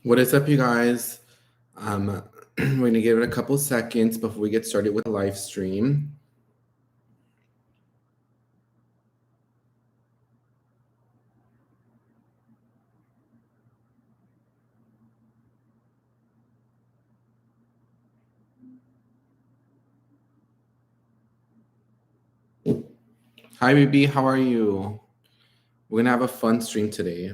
What is up, you guys? We're gonna give it a couple seconds before we get started with the live stream. Hi, baby. How are you? We're gonna have a fun stream today.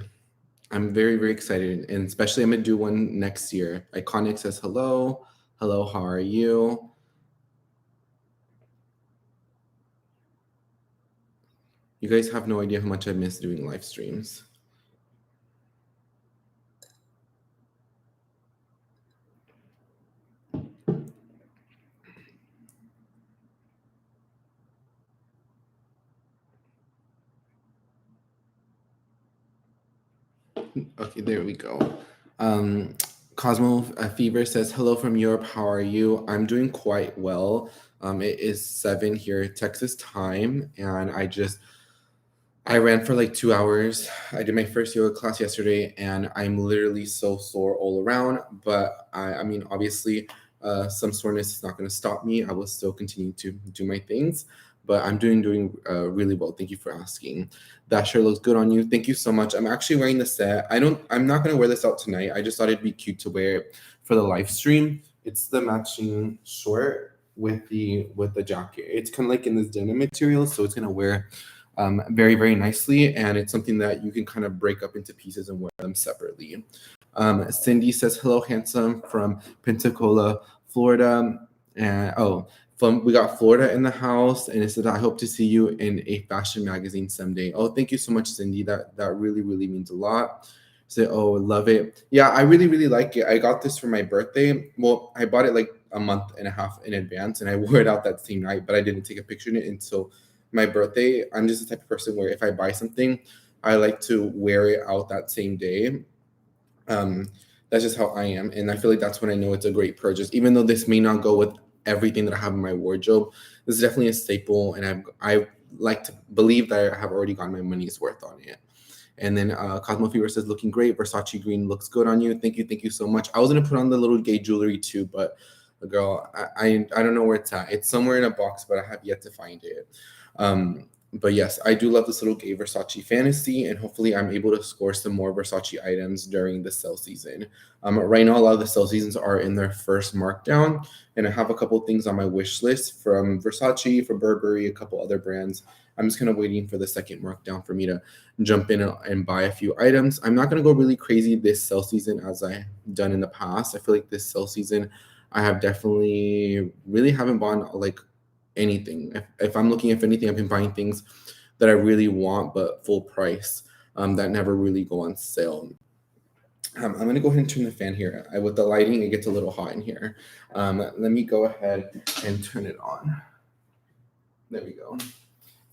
I'm very, very excited, and especially I'm gonna do one next year. Iconic says hello. Hello, how are you? You guys have no idea how much I miss doing live streams. Okay, there we go. Cosmo Fever says, hello from Europe. How are you? I'm doing quite well. It is 7 here, Texas time, and I ran for like 2 hours. I did my first yoga class yesterday, and I'm literally so sore all around. But I mean, obviously, some soreness is not going to stop me. I will still continue to do my things, but I'm doing really well. Thank you for asking. That sure looks good on you. Thank you so much. I'm actually wearing the set. I'm not going to wear this out tonight. I just thought it'd be cute to wear it for the live stream. It's the matching short with the jacket. It's kind of like in this denim material, so it's gonna wear very, very nicely. And it's something that you can kind of break up into pieces and wear them separately. Cindy says, hello, handsome, from Pensacola, Florida. And we got Florida in the house, and it said, I hope to see you in a fashion magazine someday. Oh, thank you so much, Cindy. That really, really means a lot. Say, oh, love it. Yeah, I really, really like it. I got this for my birthday. Well, I bought it like a month and a half in advance, and I wore it out that same night, but I didn't take a picture in it until my birthday. I'm just the type of person where if I buy something, I like to wear it out that same day. Um, that's just how I am, and I feel like that's when I know it's a great purchase. Even though this may not go with everything that I have in my wardrobe, this is definitely a staple, and I like to believe that I have already gotten my money's worth on it. And then Cosmo Fever says, looking great. Versace green looks good on you. Thank you so much. I was gonna put on the little gay jewelry too, but girl, I don't know where it's at. It's somewhere in a box, but I have yet to find it. But yes, I do love this little gay Versace fantasy, and hopefully I'm able to score some more Versace items during the sale season. Right now, a lot of the sale seasons are in their first markdown, and I have a couple things on my wish list from Versace, from Burberry, a couple other brands. I'm just kind of waiting for the second markdown for me to jump in and buy a few items. I'm not going to go really crazy this sale season as I've done in the past. I feel like this sale season, I have definitely really haven't bought like anything. If I'm looking, if anything, I've been buying things that I really want but full price, that never really go on sale. I'm going to go ahead and turn the fan here. With the lighting, it gets a little hot in here. Let me go ahead and turn it on. There we go.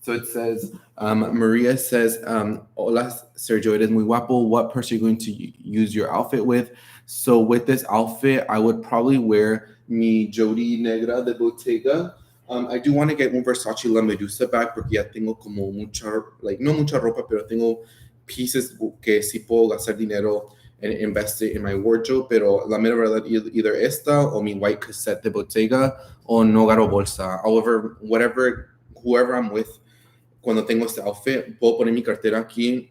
So it says, Maria says, hola, Sergio, eres muy guapo. What purse are you going to use your outfit with? So with this outfit, I would probably wear mi Jody Negra de Bottega. I do want to get un Versace La Medusa bag porque ya tengo como mucha, like, no mucha ropa, pero tengo pieces que sí puedo gastar dinero and invest it in my wardrobe. Pero la mera verdad, either esta o mi white cassette de Bottega o no agarro bolsa. However, whoever I'm with, cuando tengo este outfit, puedo poner mi cartera aquí,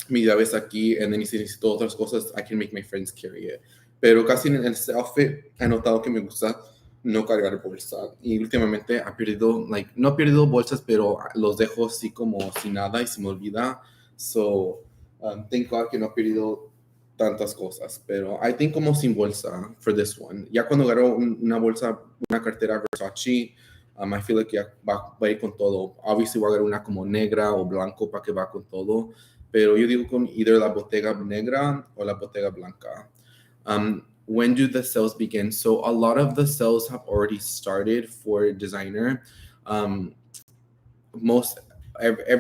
mi llaves aquí, and then si necesito otras cosas, I can make my friends carry it. Pero casi en este outfit he notado que me gusta no cargar bolsa. Y últimamente he perdido, like, no he perdido bolsas, pero los dejo así como sin nada y se me olvida. So, thank God que no he perdido tantas cosas. Pero I think como sin bolsa for this one. Ya cuando agarro una bolsa, una cartera Versace, I feel like ya va a ir con todo. Obviously voy a agarrar una como negra o blanco para que va con todo. Pero yo digo con either la Bottega negra o la Bottega blanca. When do the sales begin? So a lot of the sales have already started for designer. Every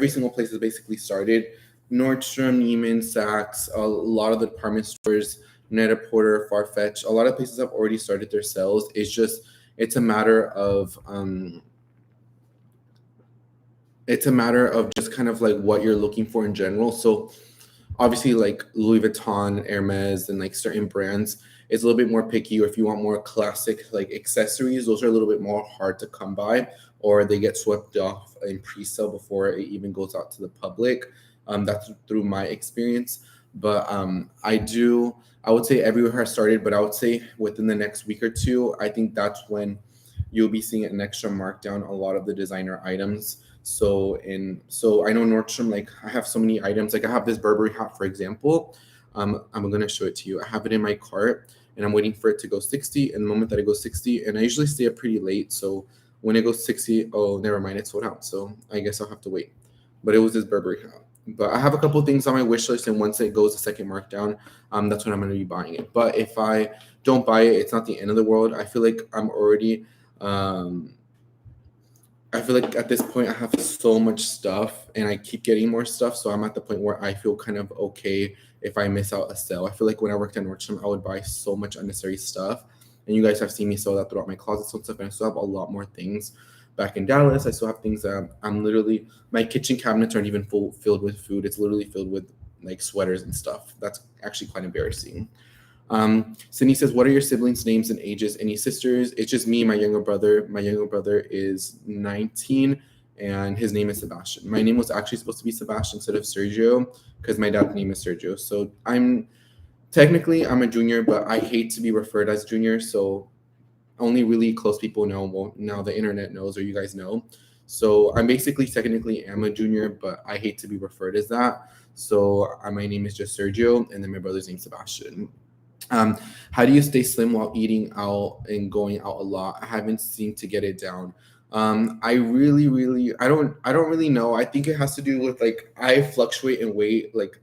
single place has basically started. Nordstrom, Neiman, Saks, a lot of the department stores, Net-a-Porter, Farfetch, a lot of places have already started their sales. It's a matter of just kind of like what you're looking for in general. So obviously like Louis Vuitton, Hermes, and like certain brands, it's a little bit more picky. Or if you want more classic like accessories, those are a little bit more hard to come by, or they get swept off in pre-sale before it even goes out to the public. That's through my experience. But I would say everywhere has started, but I would say within the next week or two, I think that's when you'll be seeing an extra markdown on a lot of the designer items. So I know Nordstrom, like I have so many items. Like I have this Burberry hat, for example. I'm gonna show it to you. I have it in my cart and I'm waiting for it to go 60. And the moment that it goes 60, and I usually stay up pretty late. So when it goes 60, oh never mind, it's sold out. So I guess I'll have to wait. But it was this Burberry hat. But I have a couple things on my wish list, and once it goes a second markdown, that's when I'm gonna be buying it. But if I don't buy it, it's not the end of the world. I feel like um I feel like at this point I have so much stuff and I keep getting more stuff. So I'm at the point where I feel kind of okay if I miss out a sale. I feel like when I worked at Nordstrom, I would buy so much unnecessary stuff. And you guys have seen me sell that throughout my closets and stuff. And I still have a lot more things back in Dallas. I still have things that I'm literally, my kitchen cabinets aren't even filled with food. It's literally filled with like sweaters and stuff. That's actually quite embarrassing. Sydney says, "What are your siblings' names and ages? Any sisters?" It's just me, my younger brother. My younger brother is 19, and his name is Sebastian. My name was actually supposed to be Sebastian instead of Sergio because my dad's name is Sergio. So I'm a junior, but I hate to be referred as junior. So only really close people know. Well, now the internet knows, or you guys know. So I'm basically technically am a junior, but I hate to be referred as that. So my name is just Sergio, and then my brother's name Sebastian. Um, how do you stay slim while eating out and going out a lot? I haven't seemed to get it down. I don't really know. I think it has to do with like I fluctuate in weight like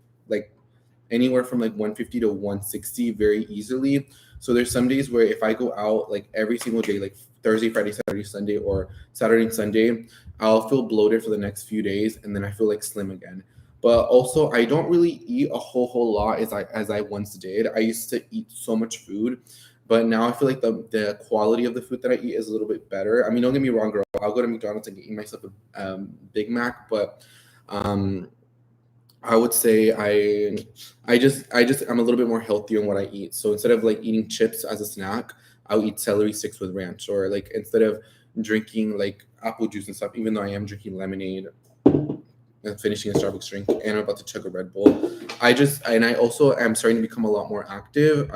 anywhere from like 150 to 160 very easily. So there's some days where if I go out like every single day, like Thursday, Friday, Saturday, Sunday, or Saturday and Sunday, I'll feel bloated for the next few days, and then I feel like slim again. But also, I don't really eat a whole lot as I once did. I used to eat so much food, but now I feel like the quality of the food that I eat is a little bit better. I mean, don't get me wrong, girl. I'll go to McDonald's and eat myself a Big Mac, but um, I would say I'm a little bit more healthier in what I eat. So instead of like eating chips as a snack, I'll eat celery sticks with ranch, or like instead of drinking like apple juice and stuff, even though I am drinking lemonade and finishing a Starbucks drink and I'm about to chug a Red Bull. I also am starting to become a lot more active.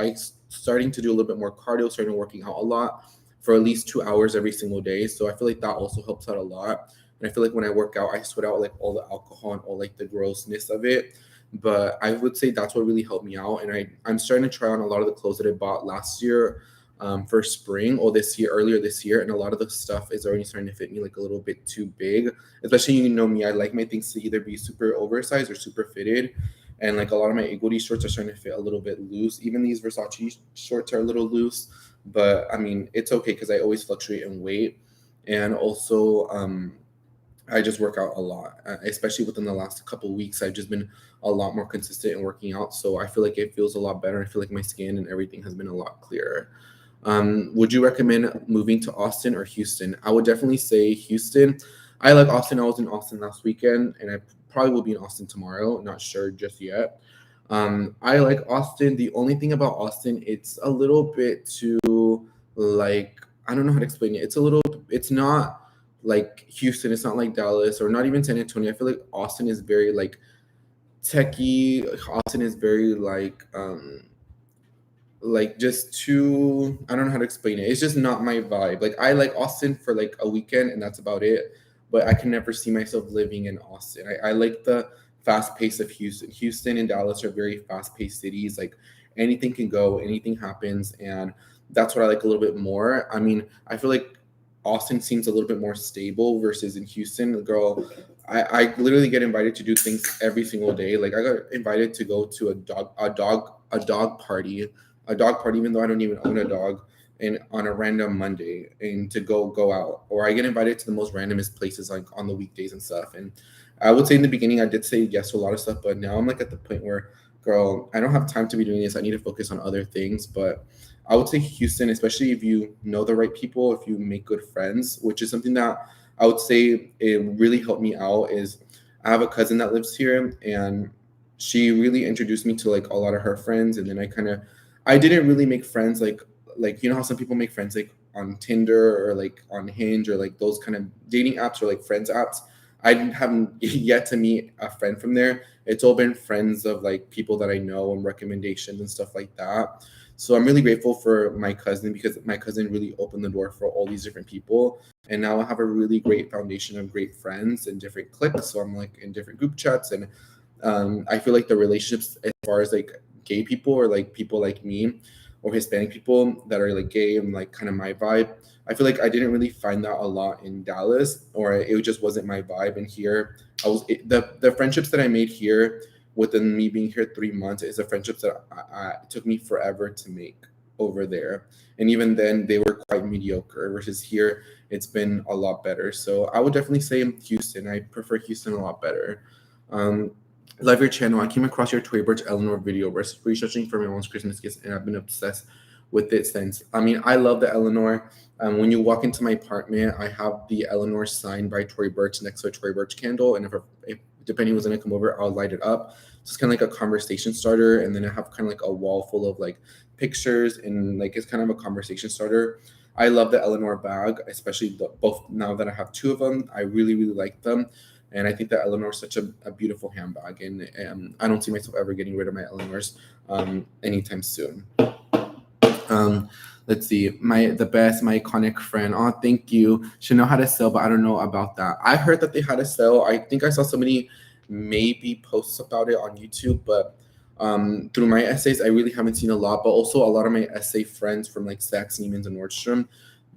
Starting to do a little bit more cardio, starting working out a lot for at least 2 hours every single day. So I feel like that also helps out a lot. And I feel like when I work out, I sweat out like all the alcohol and all like the grossness of it. But I would say that's what really helped me out. And I'm starting to try on a lot of the clothes that I bought last year for spring or earlier this year. And a lot of the stuff is already starting to fit me like a little bit too big. Especially, you know me, I like my things to either be super oversized or super fitted. And like a lot of my Equity shorts are starting to fit a little bit loose. Even these Versace shorts are a little loose. But I mean, it's okay because I always fluctuate in weight. And also, I just work out a lot, especially within the last couple of weeks. I've just been a lot more consistent in working out, so I feel like it feels a lot better. I feel like my skin and everything has been a lot clearer. Would you recommend moving to Austin or Houston? I would definitely say Houston. I like Austin. I was in Austin last weekend, and I probably will be in Austin tomorrow. Not sure just yet. I like Austin. The only thing about Austin, it's a little bit too like I don't know how to explain it. It's not like Houston. It's not like Dallas or not even San Antonio. I feel like Austin is very like techie. Austin is very like just too I don't know how to explain it. It's just not my vibe. Like I like Austin for like a weekend and that's about it. But I can never see myself living in Austin. I like the fast pace of Houston. Houston and Dallas are very fast paced cities. Like anything can go, anything happens, and that's what I like a little bit more. I mean, I feel like Austin seems a little bit more stable versus in Houston. Girl, I literally get invited to do things every single day. Like I got invited to go to a dog party, even though I don't even own a dog, and on a random Monday, and to go out. Or I get invited to the most randomest places like on the weekdays and stuff. And I would say in the beginning I did say yes to a lot of stuff, but now I'm like at the point where, girl, I don't have time to be doing this. I need to focus on other things. But I would say Houston, especially if you know the right people, if you make good friends, which is something that I would say it really helped me out. Is I have a cousin that lives here, and she really introduced me to like a lot of her friends, and then I didn't really make friends like you know how some people make friends like on Tinder or like on Hinge or like those kind of dating apps or like friends apps. Haven't yet to meet a friend from there. It's all been friends of like people that I know and recommendations and stuff like that. So I'm really grateful for my cousin because my cousin really opened the door for all these different people. And now I have a really great foundation of great friends and different cliques. So I'm like in different group chats, and I feel like the relationships as far as like gay people or like people like me or Hispanic people that are like gay and like kind of my vibe. I feel like I didn't really find that a lot in Dallas, or it just wasn't my vibe. And here, the friendships that I made here within me being here 3 months is the friendships that it took me forever to make over there. And even then, they were quite mediocre. Versus here, it's been a lot better. So I would definitely say Houston. I prefer Houston a lot better. Um, Love your channel. I came across your Toy Birch Eleanor video researching for my mom's Christmas gifts, and I've been obsessed with it since. I mean, I love the Eleanor. When you walk into my apartment, I have the Eleanor signed by Tory Birch next to a Tory Birch candle, and if depending who's gonna come over, I'll light it up. So it's kind of like a conversation starter, and then I have kind of like a wall full of like pictures, and like it's kind of a conversation starter. I love the Eleanor bag, especially both now that I have two of them. I really, really like them. And I think that Eleanor is such a beautiful handbag, and I don't see myself ever getting rid of my Eleanors anytime soon. Um, let's see, my iconic friend. Oh, thank you. Should know how to sell, but I don't know about that. I heard that they had a sale. I think I saw somebody maybe posts about it on YouTube, but through my essays, I really haven't seen a lot. But also, a lot of my essay friends from like Saks, Neiman's, and Nordstrom,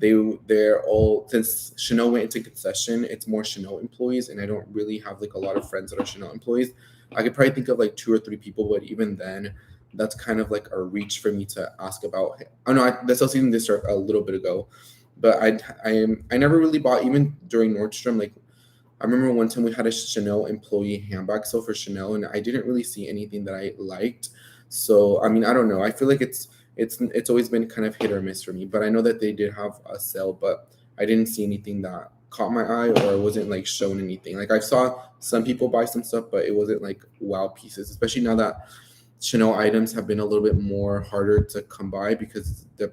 they're all, since Chanel went into concession, it's more Chanel employees, and I don't really have like a lot of friends that are Chanel employees. I could probably think of like two or three people, but even then, that's kind of like a reach for me to ask about. Oh no, that's also even this start a little bit ago, but I never really bought even during Nordstrom. Like I remember one time we had a Chanel employee handbag sale for Chanel, and I didn't really see anything that I liked. So I mean, I don't know. I feel like it's always been kind of hit or miss for me. But I know that they did have a sale, but I didn't see anything that caught my eye or wasn't like shown anything. Like I saw some people buy some stuff, but it wasn't like wow pieces. Especially now that Chanel items have been a little bit more harder to come by because they're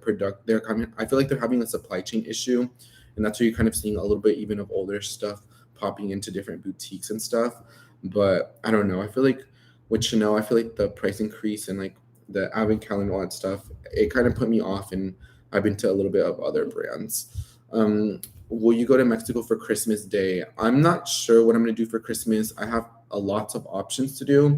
coming. I feel like they're having a supply chain issue, and that's where you're kind of seeing a little bit even of older stuff popping into different boutiques and stuff. But I don't know. I feel like with Chanel, I feel like the price increase and like the advent calendar and all that stuff, it kind of put me off, and I've been to a little bit of other brands. Will you go to Mexico for Christmas Day? I'm not sure what I'm going to do for Christmas. I have a lots of options to do.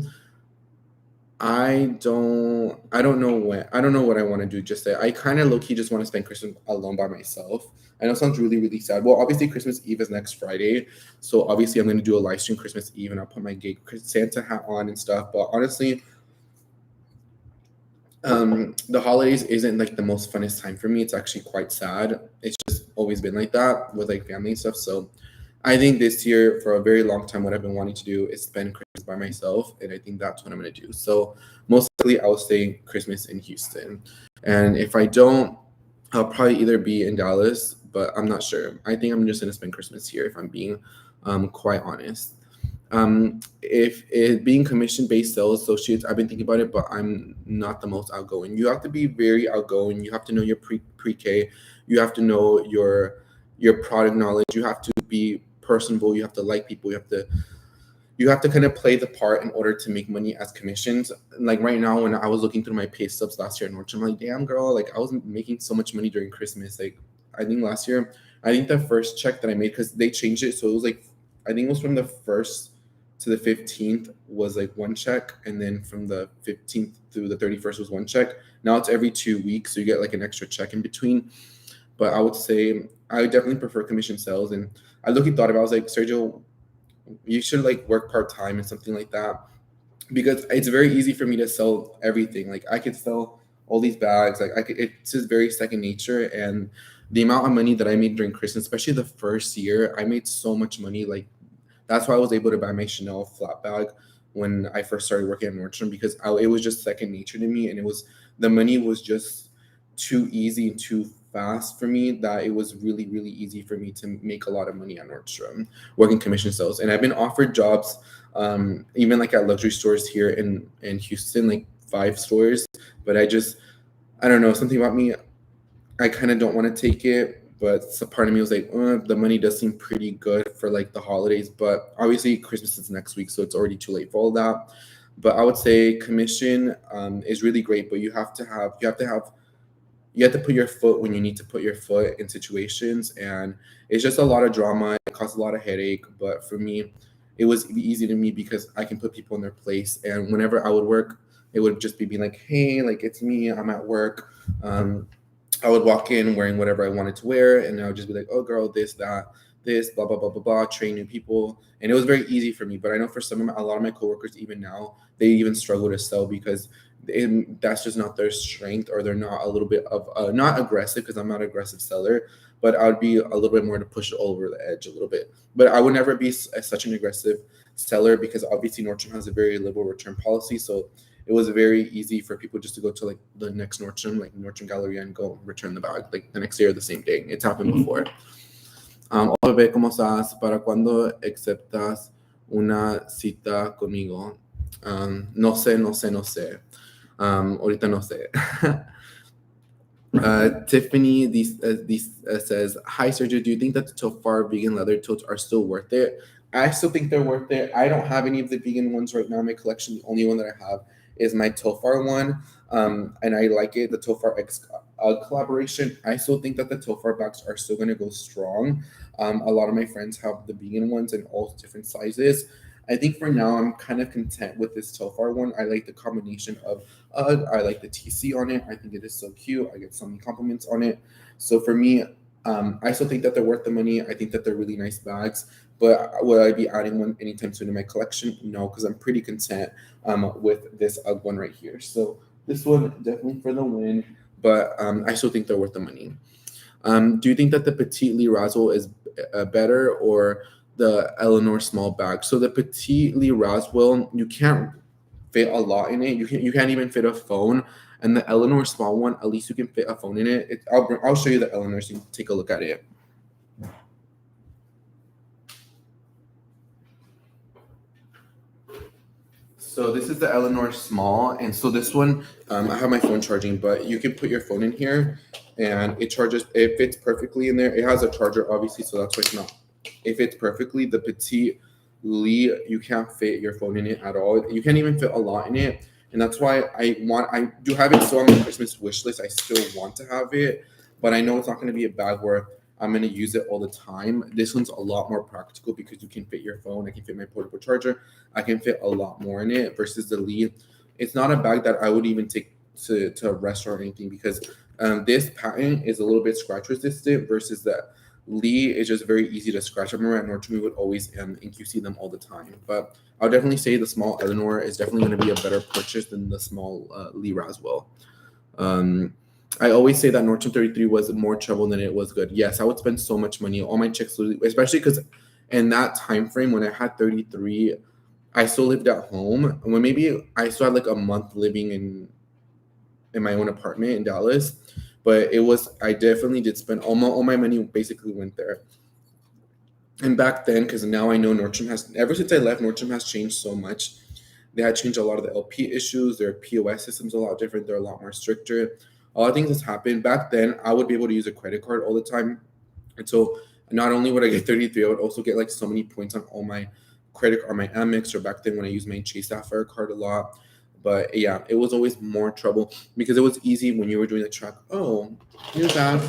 I don't know when. I don't know what I want to do just there. I kind of low key just want to spend Christmas alone by myself. I know it sounds really, really sad. Well, obviously Christmas Eve is next Friday. So obviously I'm gonna do a live stream Christmas Eve, and I'll put my gay Santa hat on and stuff. But honestly, the holidays isn't like the most funnest time for me. It's actually quite sad. It's just always been like that with like family and stuff. So I think this year, for a very long time, what I've been wanting to do is spend Christmas by myself, and I think that's what I'm gonna do. So most likely, I'll stay Christmas in Houston, and if I don't, I'll probably either be in Dallas, but I'm not sure. I think I'm just gonna spend Christmas here, if I'm being quite honest. If it being commission based sales associates, I've been thinking about it, but I'm not the most outgoing. You have to be very outgoing. You have to know your pre-K. You have to know your product knowledge. You have to be personable. You have to like people. You have to kind of play the part in order to make money as commissions. Like right now, when I was looking through my pay stubs last year at Nordstrom, I'm like, damn girl, like I was making so much money during Christmas. Like I think last year, I think the first check that I made, because they changed it, so it was like, I think it was from the first to the 15th was like one check, and then from the 15th through the 31st was one check. Now it's every 2 weeks, so you get like an extra check in between. But I would say I would definitely prefer commission sales. And I looking thought about it, I was like, Sergio, you should like work part-time and something like that, because it's very easy for me to sell everything. Like I could sell all these bags, like I could, it's just very second nature. And the amount of money that I made during Christmas, especially the first year, I made so much money. Like that's why I was able to buy my Chanel flat bag when I first started working at Nordstrom, because it was just second nature to me, and it was, the money was just too easy and too fast for me that it was really, really easy for me to make a lot of money at Nordstrom working commission sales. And I've been offered jobs, even like at luxury stores here in Houston, like 5 stores. But I don't know, something about me, I kind of don't want to take it. But a part of me was like, the money does seem pretty good for like the holidays. But obviously, Christmas is next week, so it's already too late for all that. But I would say commission is really great, but you have to put your foot when you need to put your foot in situations, and it's just a lot of drama. It causes a lot of headache, but for me it was easy to me because I can put people in their place, and whenever I would work, it would just be being like, hey, like it's me, I'm at work. I would walk in wearing whatever I wanted to wear, and I would just be like, oh girl, this, that, this, blah blah blah blah blah, train new people. And it was very easy for me. But I know for a lot of my coworkers, even now, they even struggle to sell because that's just not their strength, or they're not a little bit of not aggressive, because I'm not an aggressive seller, but I would be a little bit more to push it over the edge a little bit. But I would never be such an aggressive seller, because obviously Nordstrom has a very liberal return policy. So it was very easy for people just to go to like the next Nordstrom, like Nordstrom Galleria, and go return the bag like the next day or the same day. It's happened before. Hola bebé, ¿cómo estás? ¿Para cuándo aceptas una cita conmigo? No sé, no sé, no sé. Ahorita no sé. Tiffany says, hi Sergio, do you think that the Tofar vegan leather totes are still worth it? I still think they're worth it. I don't have any of the vegan ones right now in my collection. The only one that I have is my Tofar one, and I like it. The Tofar X collaboration. I still think that the Tofar bags are still going to go strong. A lot of my friends have the vegan ones in all different sizes. I think for now I'm kind of content with this Tofar one. I like the combination of I like the TC on it. I think it is so cute. I get so many compliments on it. So for me, I still think that they're worth the money. I think that they're really nice bags. But will I be adding one anytime soon in my collection? No, because I'm pretty content with this UGG one right here. So this one definitely for the win. But I still think they're worth the money. Do you think that the Petite Lee Roswell is better, or the Eleanor small bag? So the Petite Lee Roswell, you can't fit a lot in it. You can't even fit a phone. And the Eleanor small one, at least you can fit a phone in it. I'll show you the Eleanor so you can take a look at it. So this is the Eleanor small, and so this one, I have my phone charging, but you can put your phone in here, and it charges. It fits perfectly in there. It has a charger, obviously, so that's why it's not. It fits perfectly. The Petite Lee, you can't fit your phone in it at all. You can't even fit a lot in it, and that's why I do have it still on my Christmas wish list. I still want to have it, but I know it's not going to be a bag where I'm going to use it all the time. This one's a lot more practical because you can fit your phone. I can fit my portable charger. I can fit a lot more in it versus the Lee. It's not a bag that I would even take to a restaurant or anything, because this patent is a little bit scratch resistant versus the Lee is just very easy to scratch. I remember at Nordstrom we would always QC them all the time. But I'll definitely say the small Eleanor is definitely going to be a better purchase than the small Lee Roswell. I always say that Nordstrom 33 was more trouble than it was good. Yes, I would spend so much money. All my chicks, especially because in that time frame when I had 33, I still lived at home. When maybe I still had like a month living in my own apartment in Dallas, but I definitely did spend all my money basically went there. And back then, because now I know Nordstrom ever since I left, Nordstrom has changed so much. They had changed a lot of the LP issues. Their POS system's a lot different. They're a lot more stricter. A lot of things has happened. Back then, I would be able to use a credit card all the time. And so not only would I get 33, I would also get like so many points on all my credit or my Amex, or back then when I used my Chase Sapphire card a lot. But yeah, it was always more trouble because it was easy when you were doing the track. Oh, here's that.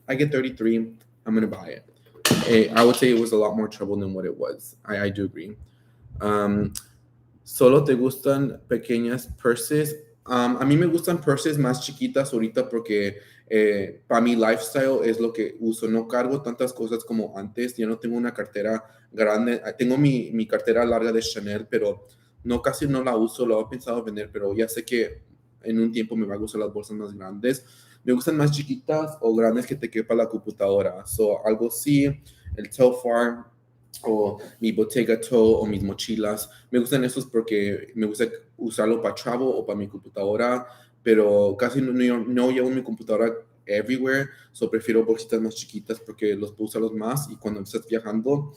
I get 33. I'm going to buy it. I would say it was a lot more trouble than what it was. I do agree. ¿Solo te gustan pequeñas purses? A mí me gustan purses más chiquitas ahorita porque para mi lifestyle es lo que uso. No cargo tantas cosas como antes. Ya no tengo una cartera grande. Tengo mi cartera larga de Chanel, pero casi no la uso. Lo he pensado vender, pero ya sé que en un tiempo me va a gustar las bolsas más grandes. Me gustan más chiquitas o grandes que te quepa la computadora. So, algo así, el Telfar o mi Bottega Toe o mis mochilas. Me gustan esos porque me gusta usarlo para travel o para mi computadora, pero casi no llevo mi computadora everywhere. So prefiero bolsitas más chiquitas porque los puedo usarlos más y cuando estás viajando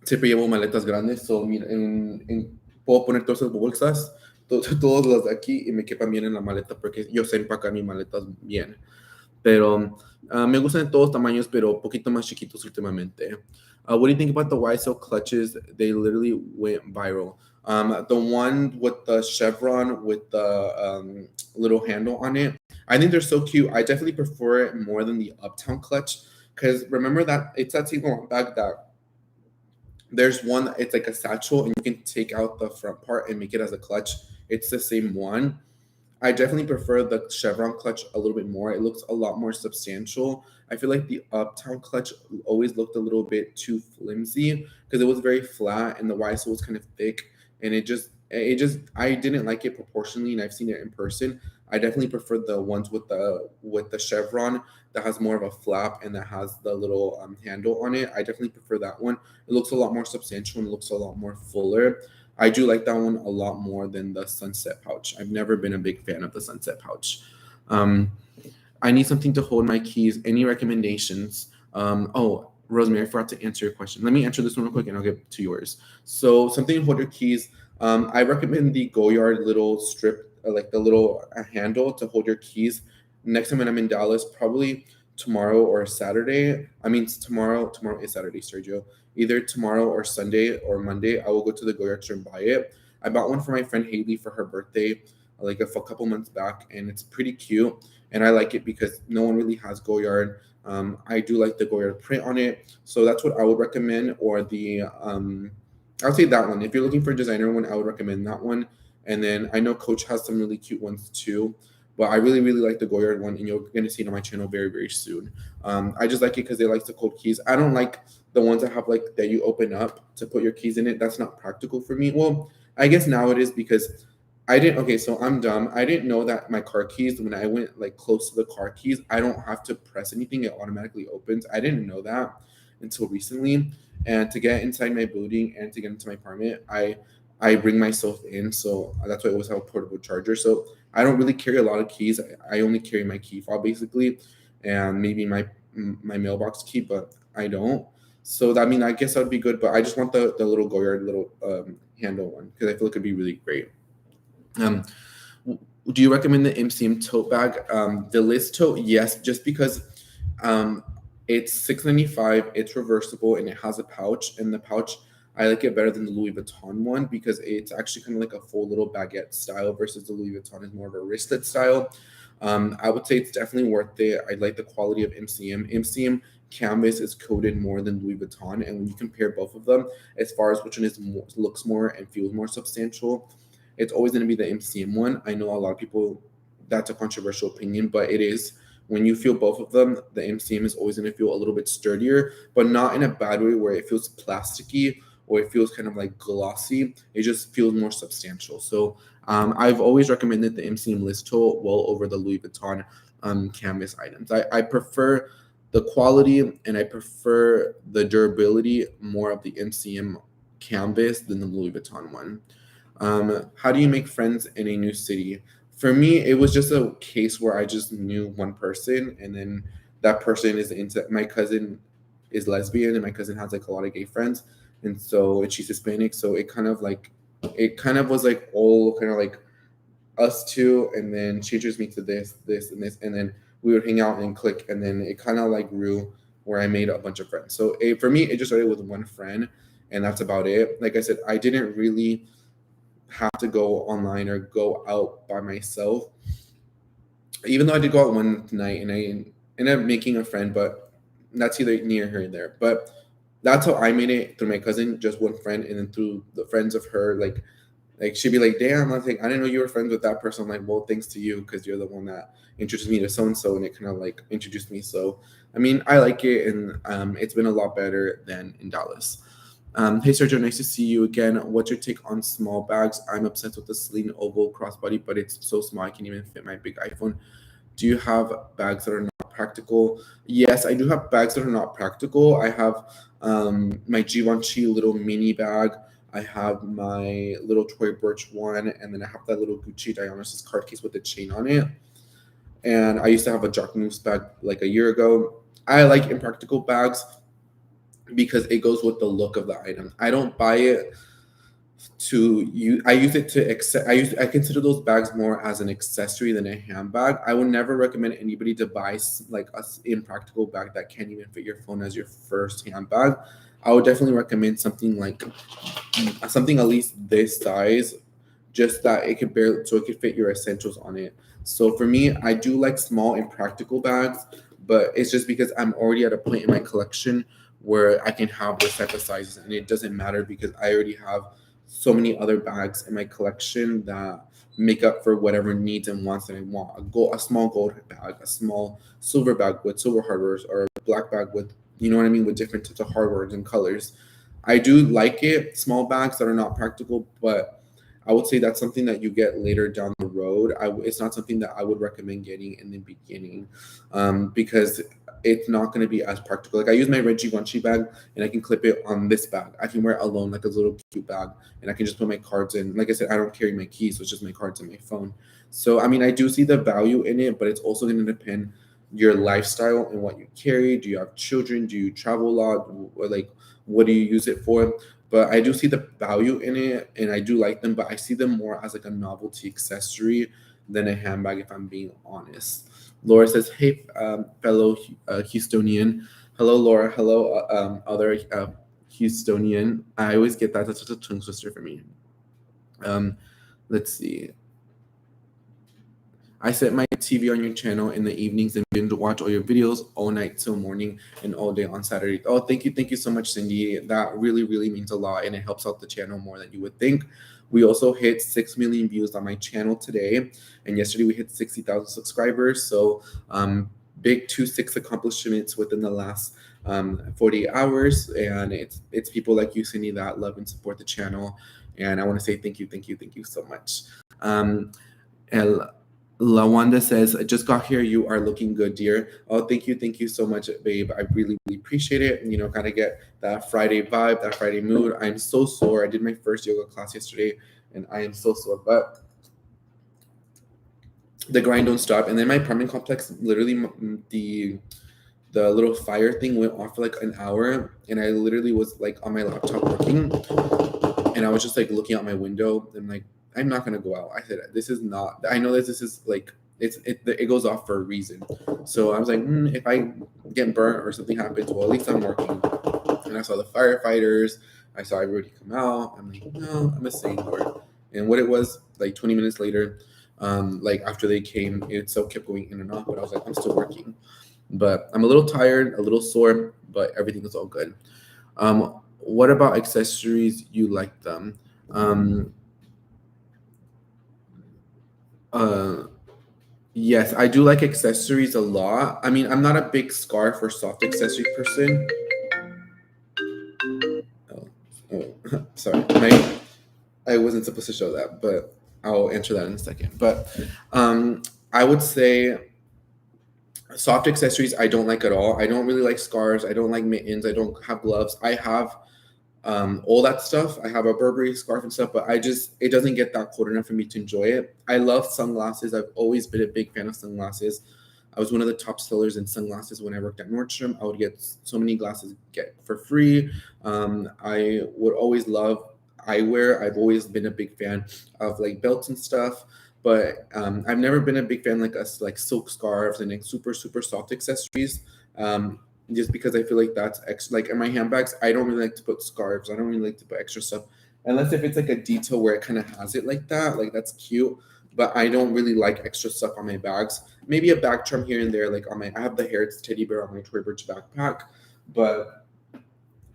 siempre llevo maletas grandes. So, mira, puedo poner todas esas bolsas, todas las de aquí y me quepan bien en la maleta porque yo sé empacar mis maletas bien. Pero me gustan de todos tamaños, pero poquito más chiquitos últimamente. What do you think about the YSL clutches? They literally went viral. The one with the chevron with the little handle on it, I think they're so cute. I definitely prefer it more than the Uptown clutch because remember that it's that single bag that there's one, it's like a satchel and you can take out the front part and make it as a clutch. It's the same one. I definitely prefer the chevron clutch a little bit more. It looks a lot more substantial. I feel like the Uptown clutch always looked a little bit too flimsy because it was very flat and the YSL was kind of thick, and I didn't like it proportionally, and I've seen it in person. I definitely prefer the ones with the chevron that has more of a flap and that has the little handle on it. I definitely prefer that one. It looks a lot more substantial and looks a lot more fuller. I do like that one a lot more than the sunset pouch. I've never been a big fan of the sunset pouch. Um, I need something to hold my keys. Any recommendations? Oh, Rosemary, I forgot to answer your question. Let me answer this one real quick and I'll get to yours. So, something to hold your keys. I recommend the Goyard little strip, like the little handle to hold your keys. Next time when I'm in Dallas, probably tomorrow or Saturday. I mean, tomorrow. Tomorrow is Saturday, Sergio. Either tomorrow or Sunday or Monday, I will go to the Goyard store and buy it. I bought one for my friend Haley for her birthday, like a couple months back, and it's pretty cute. And I like it because no one really has Goyard. I do like the Goyard print on it, so that's what I would recommend. Or the I'll say that one. If you're looking for a designer one, I would recommend that one. And then I know Coach has some really cute ones too, but I really really like the Goyard one, and you're gonna see it on my channel very very soon. I just like it because they like the cold keys. I don't like the ones that have like that you open up to put your keys in it. That's not practical for me. Well, I guess now it is because I didn't. Okay, so I'm dumb. I didn't know that my car keys, when I went like close to the car keys, I don't have to press anything; it automatically opens. I didn't know that until recently. And to get inside my building and to get into my apartment, I bring myself in. So that's why I always have a portable charger. So I don't really carry a lot of keys. I only carry my key fob basically, and maybe my mailbox key, but I don't. So that, I mean, I guess that would be good. But I just want the little Goyard little handle one because I feel it could be really great. Um, do you recommend the MCM tote bag? The list tote, yes, just because um, it's $6.95. It's reversible and it has a pouch. And the pouch, I like it better than the Louis Vuitton one because it's actually kind of like a full little baguette style versus the Louis Vuitton is more of a wristlet style. I would say it's definitely worth it. I like the quality of MCM. MCM canvas is coated more than Louis Vuitton, and when you compare both of them, as far as which one is more, looks more and feels more substantial, it's always going to be the MCM one. I know a lot of people, that's a controversial opinion, but it is. When you feel both of them, the MCM is always going to feel a little bit sturdier, but not in a bad way where it feels plasticky or it feels kind of like glossy. It just feels more substantial. So I've always recommended the MCM list tool well over the Louis Vuitton canvas items. I prefer the quality and I prefer the durability more of the MCM canvas than the Louis Vuitton one. How do you make friends in a new city? For me, it was just a case where I just knew one person, and then that person is into my cousin is lesbian, and my cousin has like a lot of gay friends, and she's Hispanic, so it kind of was like all kind of like us two, and then she introduced me to this, and this, and then we would hang out and click, and then it kind of like grew where I made a bunch of friends. So for me, it just started with one friend, and that's about it. Like I said, I didn't really have to go online or go out by myself. Even though I did go out one night and I ended up making a friend, but that's either near here or there. But that's how I made it through my cousin, just one friend, and then through the friends of her, like she'd be like, "Damn," I was like, "I didn't know you were friends with that person." I'm like, "Well, thanks to you because you're the one that introduced me to so and so," and it kind of like introduced me. So, I mean, I like it, and it's been a lot better than in Dallas. Hey Sergio, nice to see you again. What's your take on small bags? I'm obsessed with the Celine oval crossbody, but it's so small I can't even fit my big iPhone. Do you have bags that are not practical? Yes, I do have bags that are not practical. I have my Givenchy little mini bag. I have my little Toy Birch one, and then I have that little Gucci Dionysus card case with the chain on it. and I used to have a Jacquemus bag like a year ago. I like impractical bags because it goes with the look of the item. I don't buy it to you. I use it to accept. I consider those bags more as an accessory than a handbag. I would never recommend anybody to buy like a impractical bag that can't even fit your phone as your first handbag. I would definitely recommend something like something at least this size, just that it could barely so it could fit your essentials on it. So for me, I do like small and practical bags, but it's just because I'm already at a point in my collection where I can have those type of sizes, and it doesn't matter because I already have so many other bags in my collection that make up for whatever needs and wants that I want. A small gold bag, a small silver bag with silver hardware, or a black bag with, you know what I mean, with different types of hardware and colors. I do like it, small bags that are not practical, but I would say that's something that you get later down the road. It's not something that I would recommend getting in the beginning, because it's not going to be as practical. Like I use my Reggie Gucci bag, and I can clip it on this bag. I can wear it alone, like a little cute bag, and I can just put my cards in. Like I said, I don't carry my keys, so it's just my cards and my phone. So I mean, I do see the value in it, but it's also going to depend your lifestyle and what you carry. Do you have children? Do you travel a lot? Or like, what do you use it for? But I do see the value in it, and I do like them, but I see them more as like a novelty accessory than a handbag, if I'm being honest. Laura says, "Hey, fellow Houstonian." Hello, Laura. Hello, other Houstonian. I always get that. That's such a tongue twister for me. Um, let's see. I set my TV on your channel in the evenings and binge watch all your videos all night till morning and all day on Saturday. Oh, thank you so much, Cindy. That really, really means a lot, and it helps out the channel more than you would think. We also hit 6 million views on my channel today, and yesterday we hit 60,000 subscribers. So, big 2-6 accomplishments within the last 48 hours, and it's people like you, Cindy, that love and support the channel, and I want to say thank you so much. Um, El Lawanda says, I just got here. You are looking good, dear. Oh, thank you so much, babe. I really, really appreciate it. You know, kind of get that Friday vibe, that Friday mood. I'm so sore. I did my first yoga class yesterday, and I am so sore. But the grind don't stop. And then my apartment complex, literally, the little fire thing went off for like an hour, and I literally was like on my laptop working, and I was just like looking out my window and like, I'm not gonna go out. I said, this is not. I know that this is like it goes off for a reason. So I was like, if I get burnt or something happens, well, at least I'm working. And I saw the firefighters. I saw everybody come out. I'm like, no, I'm a saint, Lord. And what it was, like 20 minutes later, like after they came, it still kept going in and off. But I was like, I'm still working. But I'm a little tired, a little sore, but everything is all good. What about accessories? You like them? Um, uh, yes, I do like accessories a lot. I mean, I'm not a big scarf or soft accessory person. Oh, sorry. I wasn't supposed to show that, but I'll answer that in a second. But I would say soft accessories I don't like at all. I don't really like scarves. I don't like mittens. I don't have gloves. I have all that stuff. I have a Burberry scarf and stuff, but it doesn't get that cold enough for me to enjoy it. I love sunglasses. I've always been a big fan of sunglasses. I was one of the top sellers in sunglasses when I worked at Nordstrom. I would get so many glasses get for free. I would always love eyewear. I've always been a big fan of like belts and stuff, but I've never been a big fan like us like silk scarves and like super soft accessories. Just because I feel like that's like in my handbags, I don't really like to put scarves. I don't really like to put extra stuff, unless if it's like a detail where it kind of has it like that, like that's cute. But I don't really like extra stuff on my bags. Maybe a bag charm here and there, like on my I have the Harrods teddy bear on my Toy Birch backpack, but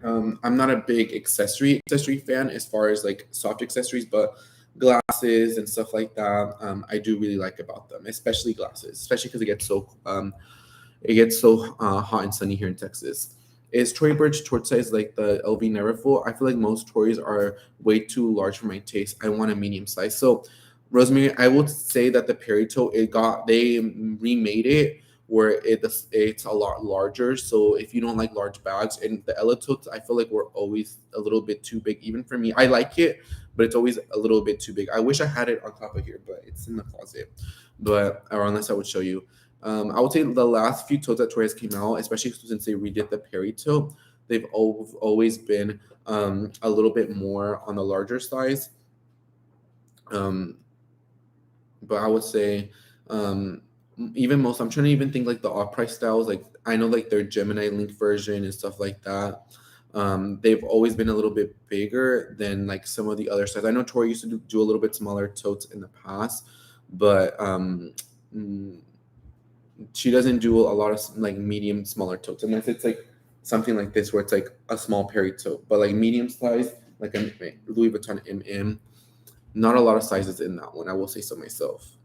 I'm not a big accessory fan as far as like soft accessories, but glasses and stuff like that, I do really like about them, especially glasses, especially because it gets so hot and sunny here in Texas. Is Tory Burch Torch size like the LV Neverfull? I feel like most Tories are way too large for my taste. I want a medium size. So, Rosemary, I would say that the Perry toe they remade it where it's a lot larger. So if you don't like large bags, and the Ella totes, I feel like we're always a little bit too big. Even for me, I like it, but it's always a little bit too big. I wish I had it on top of here, but it's in the closet. But or unless I would show you. I would say the last few totes that Totes came out, especially since they redid the Perry tote, they've always been a little bit more on the larger size. Um, but I would say um, even most. I'm trying to even think like the off-price styles. Like I know like their Gemini Link version and stuff like that. They've always been a little bit bigger than like some of the other styles. I know Tori used to do a little bit smaller totes in the past, but mm, she doesn't do a lot of like medium smaller totes unless it's like something like this where it's like a small Perry tote, but like medium size like a Louis Vuitton MM. Not a lot of sizes in that one. I will say so myself.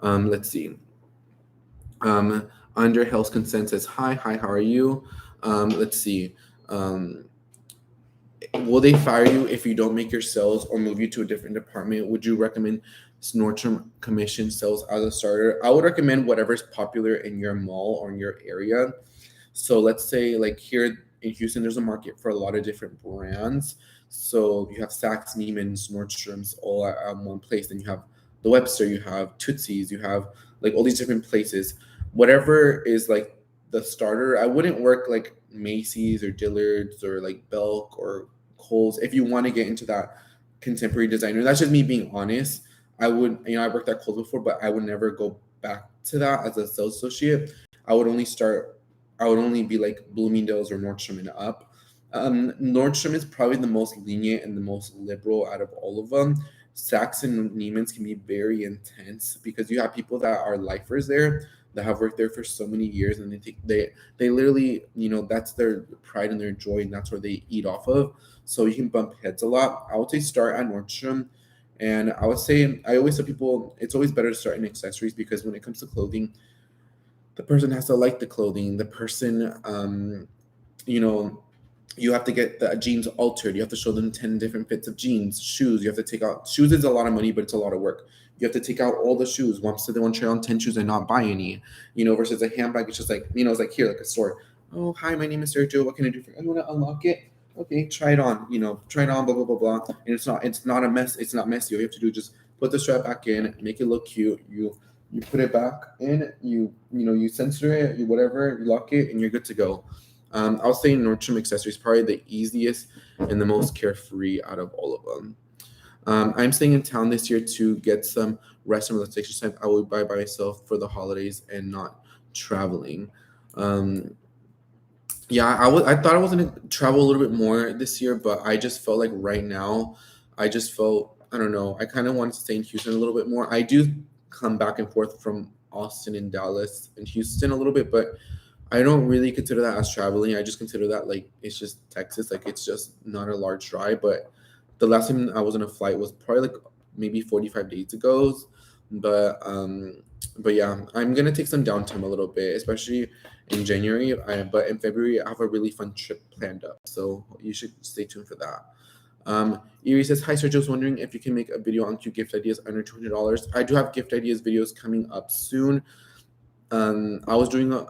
Let's see. Um, Under Health Consent says, hi, how are you? Let's see. Um, will they fire you if you don't make your sales or move you to a different department? Would you recommend Nordstrom commission sales as a starter? I would recommend whatever's popular in your mall or in your area. So let's say like here in Houston, there's a market for a lot of different brands. So you have Saks, Neiman's, Nordstrom's all at one place. Then you have the Webster, you have Tootsies, you have like all these different places. Whatever is like the starter, I wouldn't work like Macy's or Dillard's or like Belk or Kohl's if you want to get into that contemporary designer. That's just me being honest. I would, I worked at Kohl's before, but I would never go back to that as a sales associate. I would only start I would only be like Bloomingdale's or Nordstrom and up. Nordstrom is probably the most lenient and the most liberal out of all of them. Saks and Neiman's can be very intense because you have people that are lifers there that have worked there for so many years, and they literally, that's their pride and their joy, and that's where they eat off of. So you can bump heads a lot. I would say start at Nordstrom. And I would say, I always tell people it's always better to start in accessories because when it comes to clothing, the person has to like the clothing. The person, you know, you have to get the jeans altered. You have to show them 10 different fits of jeans. Shoes, you have to take out, shoes is a lot of money, but it's a lot of work. You have to take out all the shoes. Once they want to try on 10 shoes and not buy any, versus a handbag. It's just like, it's like here, like a store. Oh, hi, my name is Sergio. What can I do for you? I want to unlock it. Okay, try it on, try it on, blah, blah, blah, blah. And it's not a mess. It's not messy. All you have to do is just put the strap back in, make it look cute. You put it back in, you censor it, you whatever, you lock it, and you're good to go. I'll say Nordstrom accessories probably the easiest and the most carefree out of all of them. I'm staying in town this year to get some rest and relaxation time. I will buy by myself for the holidays and not traveling. Um, yeah, I thought I was gonna travel a little bit more this year, but I just felt like right now, I just felt I don't know. I kind of wanted to stay in Houston a little bit more. I do come back and forth from Austin and Dallas and Houston a little bit, but I don't really consider that as traveling. I just consider that like it's just Texas, like it's just not a large drive. But the last time I was on a flight was probably like maybe 45 days ago. But but yeah, I'm gonna take some downtime a little bit, especially in January. But in February, I have a really fun trip planned up, so you should stay tuned for that. Erie says, "Hi, Sergio. I was wondering if you can make a video on cute gift ideas under $200. I do have gift ideas videos coming up soon. I was doing a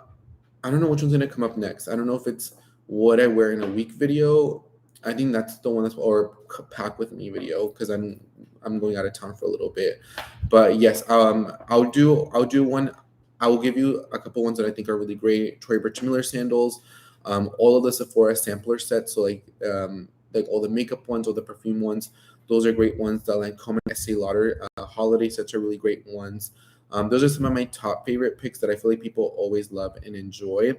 I don't know which one's gonna come up next. I don't know if it's what I wear in a week video. I think that's the one that's or pack with me video because I'm going out of town for a little bit. But yes, I'll do one. I will give you a couple ones that I think are really great. Troy Birchmiller sandals, all of the Sephora sampler sets. So like all the makeup ones or the perfume ones. Those are great ones. The Lancome and Estee Lauder holiday sets are really great ones. Those are some of my top favorite picks that I feel like people always love and enjoy,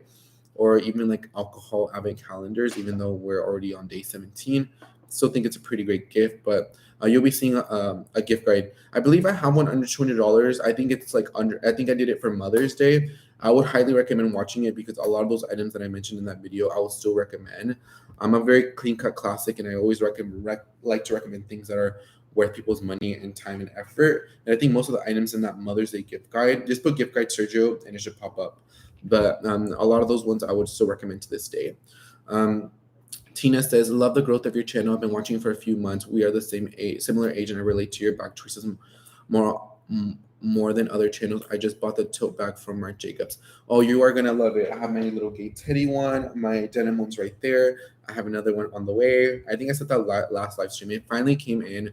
or even like alcohol advent calendars, even though we're already on day 17. Still think it's a pretty great gift, but you'll be seeing a gift guide. I believe I have one under $200. I think it's like I think I did it for Mother's Day. I would highly recommend watching it because a lot of those items that I mentioned in that video, I would still recommend. I'm a very clean cut classic, and I always like to recommend things that are worth people's money and time and effort. And I think most of the items in that Mother's Day gift guide, just put gift guide Sergio and it should pop up. But a lot of those ones I would still recommend to this day. Um, Tina says, "Love the growth of your channel. I've been watching for a few months. We are the similar age, and I relate to your bag choices more than other channels. I just bought the tote bag from Marc Jacobs. Oh, you are gonna love it. I have my little gay teddy one. My denim one's right there. I have another one on the way. I think I said that last live stream. It finally came in.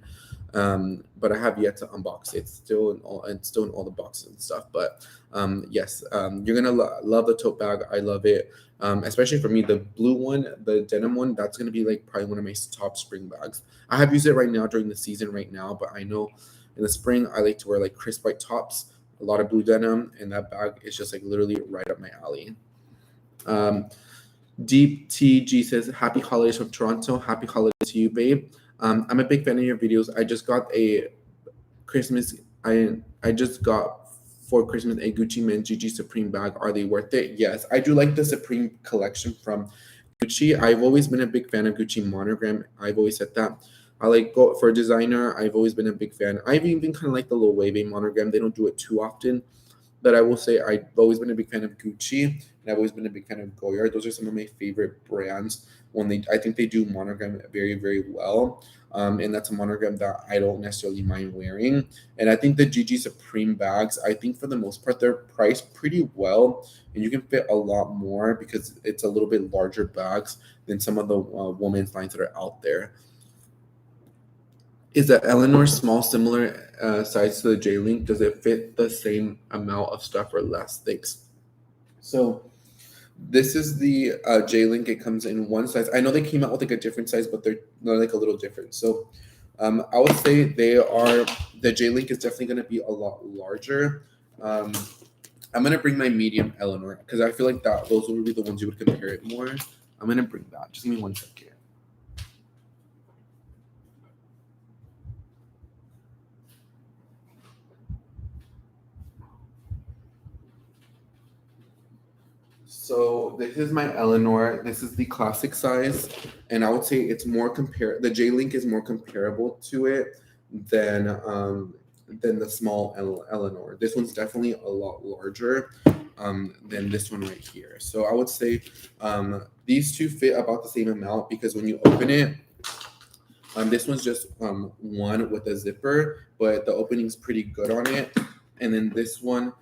but I have yet to unbox it. It's still in all the boxes and stuff. But yes, you're gonna love the tote bag. I love it. Especially for me, the blue one, the denim one, that's gonna be like probably one of my top spring bags. I have used it right now during the season right now, but I know in the spring I like to wear like crisp white tops, a lot of blue denim, and that bag is just like literally right up my alley. Um, Deep TG says, Happy holidays from Toronto. Happy holidays to you, babe. I'm a big fan of your videos. I just got a Christmas. I just got for Christmas a Gucci Men GG Supreme bag. Are they worth it? Yes, I do like the Supreme collection from Gucci. I've always been a big fan of Gucci Monogram. I've always said that. I like go for a designer. I've always been a big fan. I've even kind of like the Lil Wavy Monogram. They don't do it too often, but I will say I've always been a big fan of Gucci, and I've always been a big fan of Goyard. Those are some of my favorite brands. I think they do monogram very, very well, and that's a monogram that I don't necessarily mind wearing. And I think the GG Supreme bags, I think for the most part, they're priced pretty well, and you can fit a lot more because it's a little bit larger bags than some of the women's lines that are out there. Is the Eleanor small similar size to the J Link? Does it fit the same amount of stuff or less? Thanks. So this is the J Link. It comes in one size. I know they came out with like a different size, but they're like a little different. So I would say the J Link is definitely going to be a lot larger. Um, I'm gonna bring my medium Eleanor because I feel like that those would be the ones you would compare it more. I'm gonna bring that. Just give me one second. So this is my Eleanor. This is the classic size, and I would say it's more compare. The J Link is more comparable to it than the small Eleanor. This one's definitely a lot larger than this one right here. So I would say these two fit about the same amount because when you open it, this one's just one with a zipper, but the opening's pretty good on it. And then this one,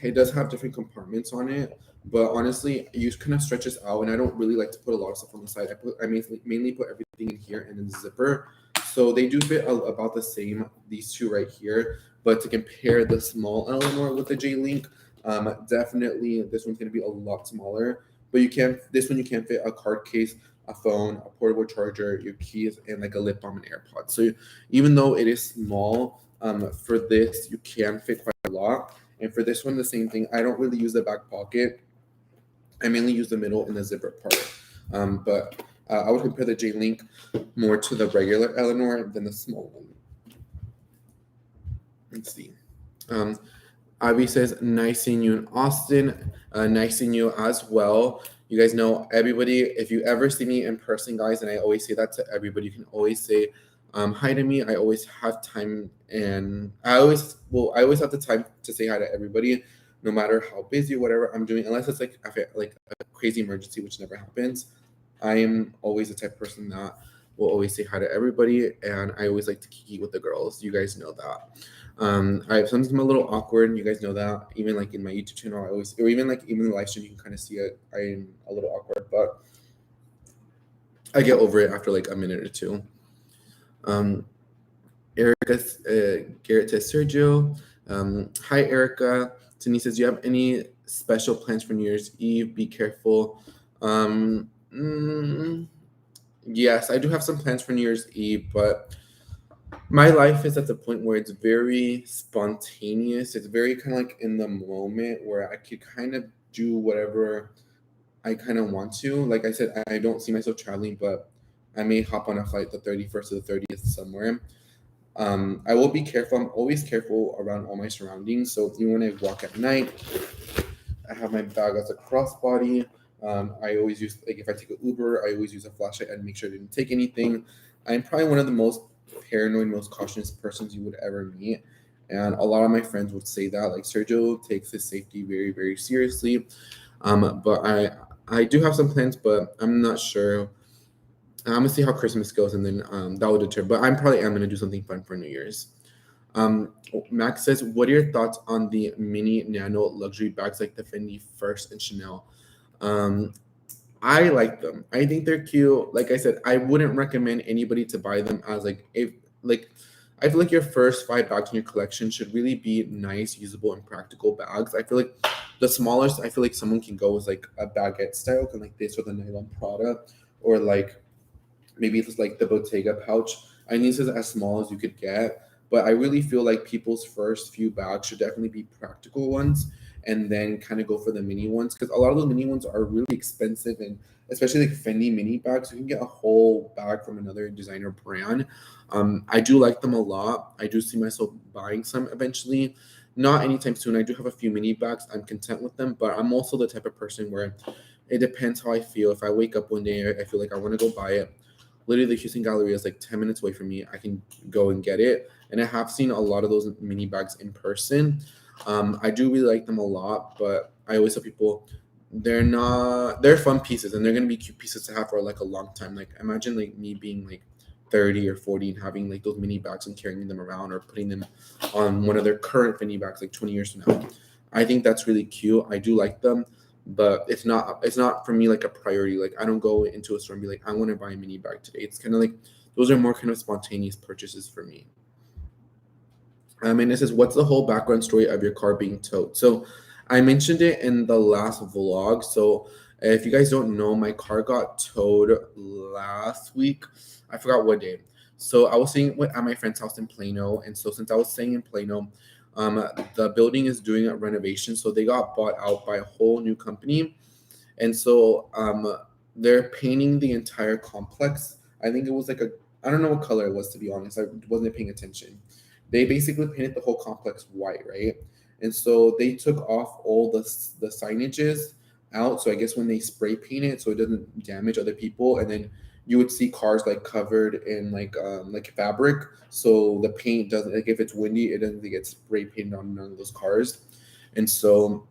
it does have different compartments on it, but honestly, you kind of stretch this out, and I don't really like to put a lot of stuff on the side. I mainly put everything in here and then the zipper. So they do fit about the same, these two right here. But to compare the small Eleanor with the J Link, definitely this one's going to be a lot smaller. But this one you can fit a card case, a phone, a portable charger, your keys, and like a lip balm and AirPods. So even though it is small, for this you can fit quite a lot. And for this one, the same thing. I don't really use the back pocket. I mainly use the middle and the zipper part. But I would compare the J Link more to the regular Eleanor than the small one. Let's see. Ivy says, nice seeing you in Austin. Nice seeing you as well. You guys know everybody, if you ever see me in person, guys, and I always say that to everybody, you can always say hi to me. I always have time, and I always have the time to say hi to everybody, no matter how busy or whatever I'm doing, unless it's like a crazy emergency, which never happens. I am always the type of person that will always say hi to everybody, and I always like to kiki with the girls. You guys know that. I sometimes I'm a little awkward. You guys know that. Even like in my YouTube channel, I always, or even in the live stream, you can kind of see it. I'm a little awkward, but I get over it after like a minute or two. Erica Garrett says, Sergio. Hi, Erica. Denise says, do you have any special plans for New Year's Eve? Be careful. Yes, I do have some plans for New Year's Eve, but my life is at the point where it's very spontaneous. It's very kind of like in the moment where I could kind of do whatever I kind of want to. Like I said, I don't see myself traveling, but I may hop on a flight the 31st or the 30th somewhere. I will be careful. I'm always careful around all my surroundings. So even when I walk at night, I have my bag as a crossbody. I always use, like, if I take an Uber, I always use a flashlight and make sure I didn't take anything. I'm probably one of the most paranoid, most cautious persons you would ever meet. And a lot of my friends would say that, like, Sergio takes his safety very, very seriously. But I do have some plans, but I'm not sure. I'm gonna see how Christmas goes, and then that will deter. But I'm probably am gonna do something fun for New Year's. Max says, "What are your thoughts on the mini nano luxury bags like the Fendi First and Chanel?" Um, I like them. I think they're cute. Like I said, I wouldn't recommend anybody to buy them as like I feel like your first 5 bags in your collection should really be nice, usable, and practical bags. I feel like the smallest I feel like someone can go is like a baguette style, kind of like this with a nylon Prada, or like maybe it's like the Bottega pouch. I think this is as small as you could get, but I really feel like people's first few bags should definitely be practical ones, and then kind of go for the mini ones, because a lot of those mini ones are really expensive, and especially like Fendi mini bags, you can get a whole bag from another designer brand. I do like them a lot. I do see myself buying some eventually. Not anytime soon. I do have a few mini bags. I'm content with them, but I'm also the type of person where it depends how I feel. If I wake up one day, I feel like I want to go buy it. Literally, the Houston Galleria is like 10 minutes away from me. I can go and get it. And I have seen a lot of those mini bags in person. I do really like them a lot, but I always tell people they're fun pieces, and they're going to be cute pieces to have for like a long time. Like, imagine like me being like 30 or 40 and having like those mini bags and carrying them around, or putting them on one of their current mini bags like 20 years from now. I think that's really cute. I do like them, but it's not for me like a priority. Like, I don't go into a store and be like, I want to buy a mini bag today. It's kind of like those are more kind of spontaneous purchases for me. And it says, what's the whole background story of your car being towed? So I mentioned it in the last vlog. So if you guys don't know, my car got towed last week. I forgot what day. So I was staying at my friend's house in Plano. And so since I was staying in Plano, the building is doing a renovation. So they got bought out by a whole new company. And so they're painting the entire complex. I think it was like I don't know what color it was, to be honest. I wasn't paying attention. They basically painted the whole complex white, right? And so they took off all the signages out. So I guess when they spray paint it, so it doesn't damage other people, and then you would see cars like covered in like fabric, so the paint doesn't, like, if it's windy, it doesn't get spray painted on none of those cars. And so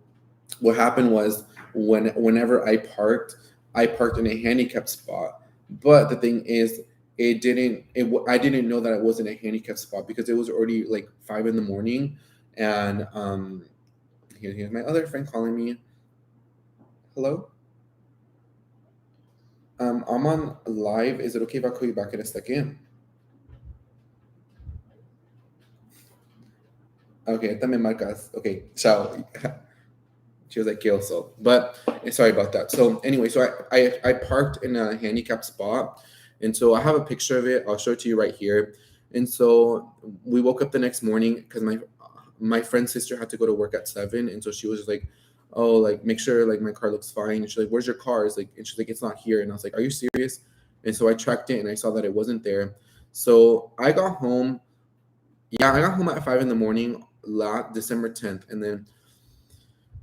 what happened was, whenever I parked in a handicap spot. But the thing is, I didn't know that it wasn't a handicap spot because it was already like 5 in the morning. And here's my other friend calling me. Hello. I'm on live. Is it okay if I call you back in a second? Okay, también marcas. Okay, chao. She was like, "Qué oso." But sorry about that. So anyway, so I parked in a handicap spot, and so I have a picture of it. I'll show it to you right here. And so we woke up the next morning because my friend's sister had to go to work at 7, and so she was just like, "Oh, like, make sure like my car looks fine." And she's like, "Where's your car?" It's like, and she's like, "It's not here." And I was like, "Are you serious?" And so I tracked it, and I saw that it wasn't there. So I got home. Yeah, I got home at 5 in the morning, December 10th, and then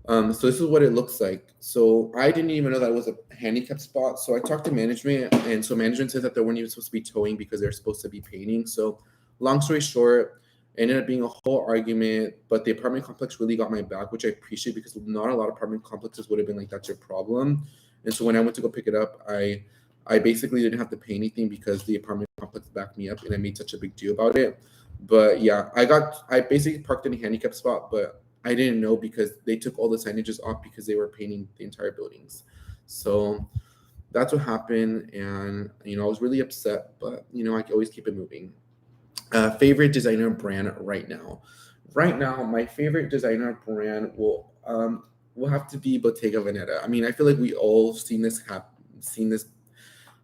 so this is what it looks like. So I didn't even know that it was a handicap spot. So I talked to management, and so management said that they weren't even supposed to be towing because they're supposed to be painting. So long story short, it ended up being a whole argument. But the apartment complex really got my back, which I appreciate, because not a lot of apartment complexes would have been like, "That's your problem." And so when I went to go pick it up, I basically didn't have to pay anything because the apartment complex backed me up, and I made such a big deal about it. But yeah, I basically parked in a handicap spot, but I didn't know because they took all the signages off because they were painting the entire buildings. So that's what happened, and I was really upset, but I can always keep it moving. Favorite designer brand right now? Right now, my favorite designer brand will have to be Bottega Veneta. I mean, I feel like we all seen this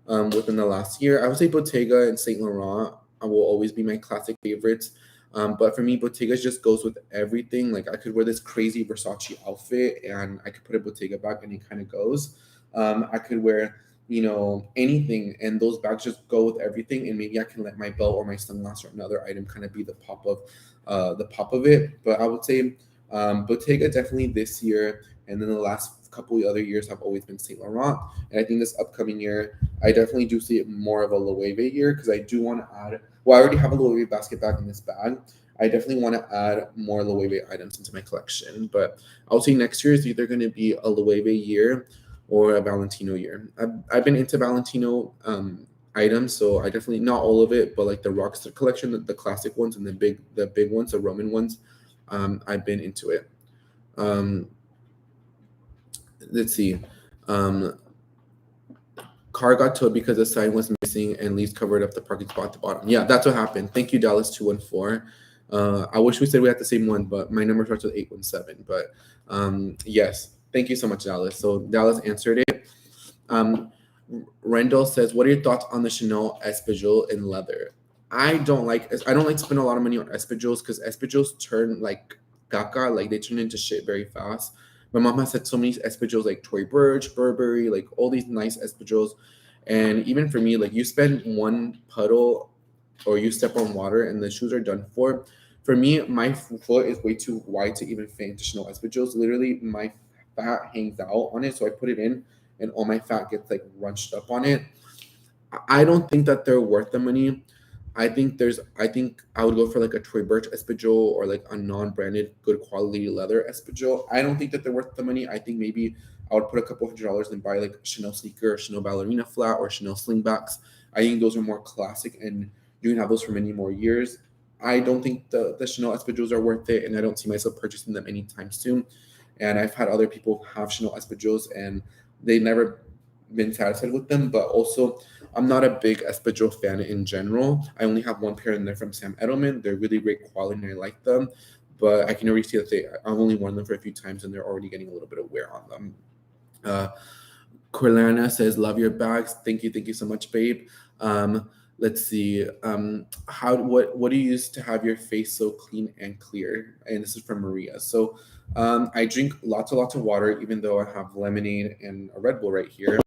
within the last year. I would say Bottega and Saint Laurent will always be my classic favorites. But for me, Bottega just goes with everything. Like, I could wear this crazy Versace outfit and I could put a Bottega bag and it kind of goes. I could wear, anything, and those bags just go with everything. And maybe I can let my belt or my sunglasses or another item kind of be the pop of it. But I would say Bottega definitely this year, and then the last couple of other years have always been Saint Laurent. And I think this upcoming year, I definitely do see it more of a Loewe year, because I do want to add. Well, I already have a Loewe basket bag in this bag. I definitely want to add more Loewe items into my collection. But I'll say next year is either going to be a Loewe year or a Valentino year. I've been into Valentino items, so I definitely, not all of it, but like the Rockstar collection, the classic ones, and the big ones, the Roman ones. I've been into it. Um, let's see. Um, car got towed because the sign was missing and leaves covered up the parking spot at the bottom. Yeah, that's what happened. Thank you, Dallas 214. I wish we said we had the same one, but my number starts with 817. But yes, thank you so much, Dallas. So Dallas answered it. Um, Rendell says, "What are your thoughts on the Chanel espadrille in leather?" I don't like spend a lot of money on espadrilles because espadrilles turn like caca, like they turn into shit very fast. My mom has said so many espadrilles like Tory Burch, Burberry, like all these nice espadrilles. And even for me, like you spend one puddle or you step on water and the shoes are done for. For me, my foot is way too wide to even fit into Chanel espadrilles. Literally, my fat hangs out on it, so I put it in, and all my fat gets like runched up on it. I don't think that they're worth the money. I think I would go for like a Troy Birch espadrille or like a non-branded good quality leather espadrille. I don't think that they're worth the money. I think maybe I would put a couple $100s and buy like a Chanel sneaker, or Chanel ballerina flat, or Chanel slingbacks. I think those are more classic and you can have those for many more years. I don't think the Chanel espadrilles are worth it, and I don't see myself purchasing them anytime soon. And I've had other people have Chanel espadrilles and they never been satisfied with them. But also, I'm not a big espadrille fan in general. I only have one pair and they're from Sam Edelman. They're really great quality and I like them. But I can already see that I've only worn them for a few times and they're already getting a little bit of wear on them. Uh, Corlana says, "Love your bags. Thank you so much, babe." Let's see. What do you use to have your face so clean and clear? And this is from Maria. So, I drink lots of water, even though I have lemonade and a Red Bull right here.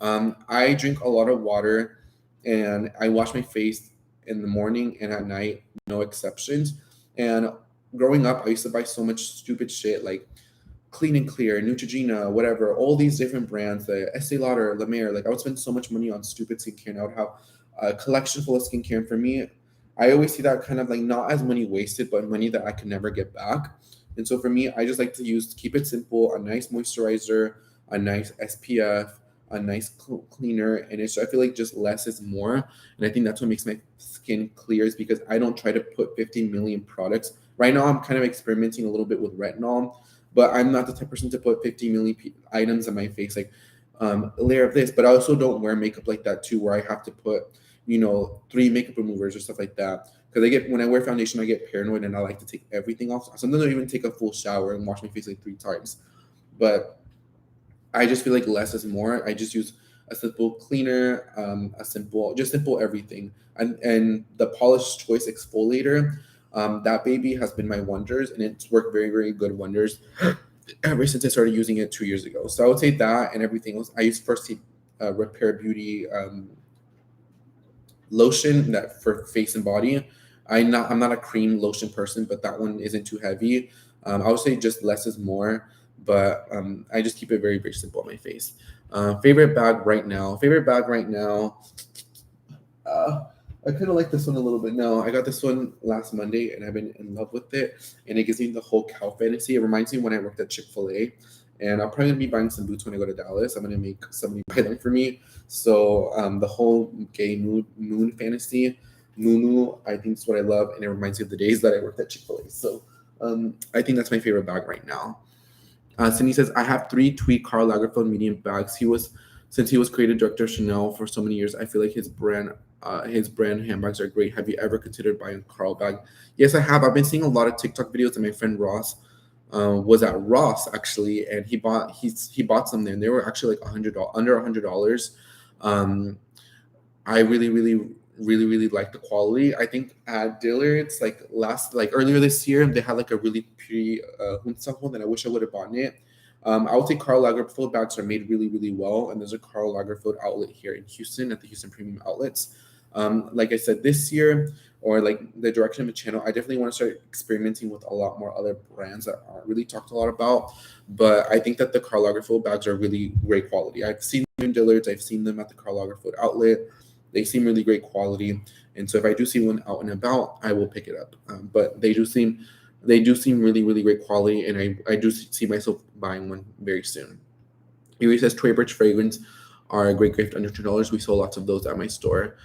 I drink a lot of water, and I wash my face in the morning and at night, no exceptions. And growing up, I used to buy so much stupid shit like Clean and Clear, Neutrogena, whatever, all these different brands, the Estee Lauder, La Mer. Like I would spend so much money on stupid skincare, and I would have a collection full of skincare. And for me, I always see that kind of like not as money wasted, but money that I can never get back. And so for me, I just like to keep it simple, a nice moisturizer, a nice SPF, a nice cleaner, and I feel like just less is more. And I think that's what makes my skin clear is because I don't try to put 15 million products. Right now, I'm kind of experimenting a little bit with retinol, but I'm not the type of person to put 50 million items on my face, like a layer of this. But I also don't wear makeup like that too, where I have to put, 3 makeup removers or stuff like that. Because when I wear foundation, I get paranoid and I like to take everything off. Sometimes I don't even take a full shower and wash my face like 3 times. But I just feel like less is more. I just use a simple cleaner, just simple everything, and the Polish Choice exfoliator. That baby has been my wonders, and it's worked very very good wonders ever since I started using it 2 years ago. So I would say that and everything else. I use First Aid Repair Beauty lotion that for face and body. I'm not a cream lotion person, but that one isn't too heavy. I would say just less is more, but I just keep it very very simple on my face. Favorite bag right now. Favorite bag right now. Uh, I kind of like this one a little bit. No, I got this one last Monday and I've been in love with it. And it gives me the whole cow fantasy. It reminds me when I worked at Chick-fil-A. And I'm probably going to be buying some boots when I go to Dallas. I'm going to make somebody buy them for me. So the whole gay moon fantasy, Moo, I think is what I love. And it reminds me of the days that I worked at Chick-fil-A. So I think that's my favorite bag right now. Cindy says, I have 3 tweed Karl Lagerfeld medium bags. Since he was creative director of Chanel for so many years, I feel like his brand handbags are great. Have you ever considered buying a Karl bag? Yes, I have. I've been seeing a lot of TikTok videos, and my friend Ross was at Ross actually, and he bought some there, and they were actually like under $100. Um, I really like the quality. I think at Dillard's like earlier this year they had like a really pretty Huntsahon that I wish I would have bought it. I would say Karl Lagerfeld bags are made really well, and there's a Karl Lagerfeld outlet here in Houston at the Houston Premium Outlets. Like I said, this year or like the direction of the channel, I definitely want to start experimenting with a lot more other brands that aren't really talked a lot about. But I think that the Karl Lagerfeld bags are really great quality. I've seen them in Dillard's, I've seen them at the Karl Lagerfeld outlet. They seem really great quality, and so if I do see one out and about, I will pick it up. But they do seem really great quality, and I do see myself buying one very soon. Yuri says Toy Birch fragrance are a great gift under $2. We sold lots of those at my store.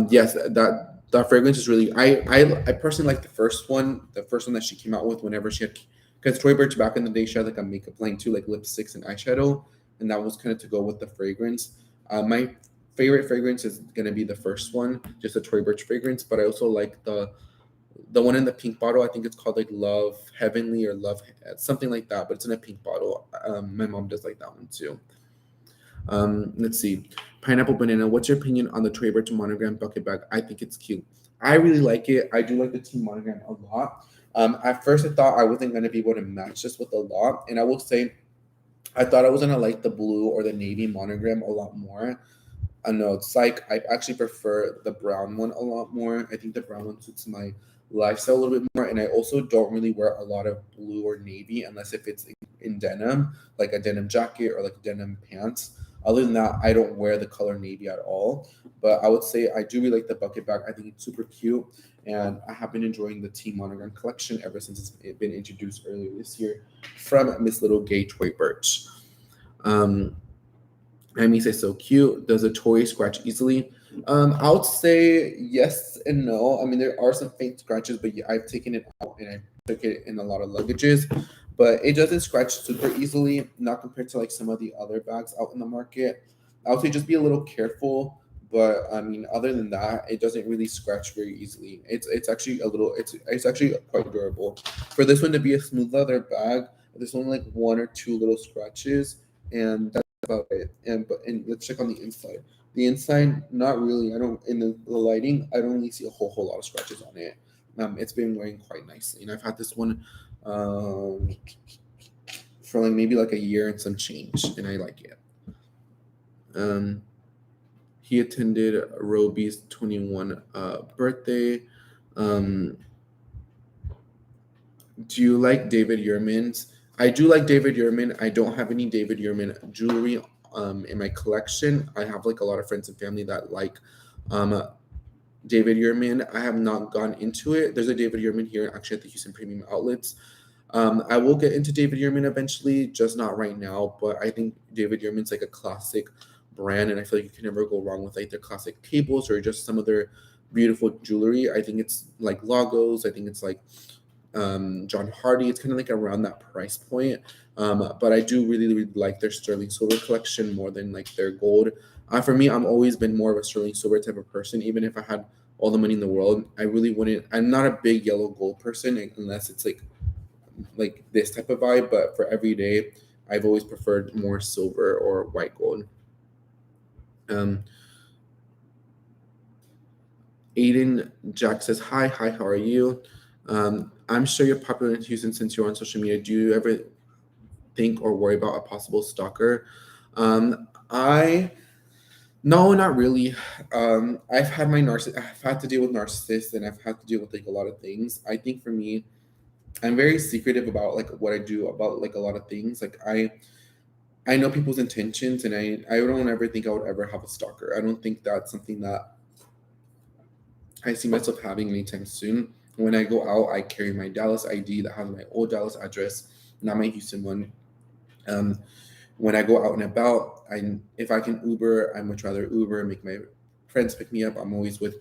Yes, that fragrance is really. I personally like the first one that she came out with whenever she had, because Toy Birch back in the day she had like a makeup line too, like lipsticks and eyeshadow, and that was kind of to go with the fragrance. My favorite fragrance is gonna be the first one, just a Tory Burch fragrance. But I also like the one in the pink bottle. I think it's called like Love Heavenly or Love something like that. But it's in a pink bottle. My mom does like that one too. Let's see, pineapple banana. What's your opinion on the Tory Burch Monogram bucket bag? I think it's cute. I really like it. I do like the team Monogram a lot. At first, I thought I wasn't gonna be able to match this with a lot, and I will say I thought I was gonna like the blue or the navy monogram a lot more. I know it's like I actually prefer the brown one a lot more. I think the brown one suits my lifestyle a little bit more, and I also don't really wear a lot of blue or navy unless if it's in denim, like a denim jacket or like denim pants. Other than that, I don't wear the color navy at all. But I would say I do really like the bucket bag. I think it's super cute, and I have been enjoying the Team Monogram collection ever since it's been introduced earlier this year from Miss Little Gay Toy Birch. Um, Amy says so cute. Does a toy scratch easily? I would say yes and no. I mean, there are some faint scratches, but yeah, I've taken it out and I took it in a lot of luggages. But it doesn't scratch super easily, not compared to like some of the other bags out in the market. I would say just be a little careful. But I mean, other than that, it doesn't really scratch very easily. It's actually a little. It's actually quite durable. For this one to be a smooth leather bag, there's only like one or two little scratches, and about it. And let's check on the inside. The inside, not really. I don't in the lighting. I don't really see a whole lot of scratches on it. It's been wearing quite nicely, and I've had this one um, for like maybe like a year and some change, and I like it. Um, he attended Roby's 21 birthday. Um, do you like David Yurman's? I do like David Yurman. I don't have any David Yurman jewelry in my collection. I have like a lot of friends and family that like um, David Yurman. I have not gone into it. There's a David Yurman here actually at the Houston Premium Outlets. I will get into David Yurman eventually, just not right now. But I think David Yurman's like a classic brand, and I feel like you can never go wrong with like their classic cables or just some of their beautiful jewelry. I think it's like Lagos. I think it's like John Hardy. It's kind of like around that price point. But I do really like their sterling silver collection more than like their gold. For me, I'm always been more of a sterling silver type of person. Even if I had all the money in the world, I really wouldn't. I'm not a big yellow gold person unless it's like this type of vibe. But for every day, I've always preferred more silver or white gold. Um, Aiden Jack says hi, how are you? I'm sure you're popular in Houston since you're on social media. Do you ever think or worry about a possible stalker? I No, not really. I've had to deal with narcissists, and I've had to deal with like a lot of things. I think for me, I'm very secretive about like what I do about like a lot of things. Like I know people's intentions, and I don't ever think I would ever have a stalker. I don't think that's something that I see myself having anytime soon. When I go out, I carry my Dallas ID that has my old Dallas address, not my Houston one. Um, when I go out and about, I if I can Uber, I much rather Uber. Make my friends pick me up. I'm always with.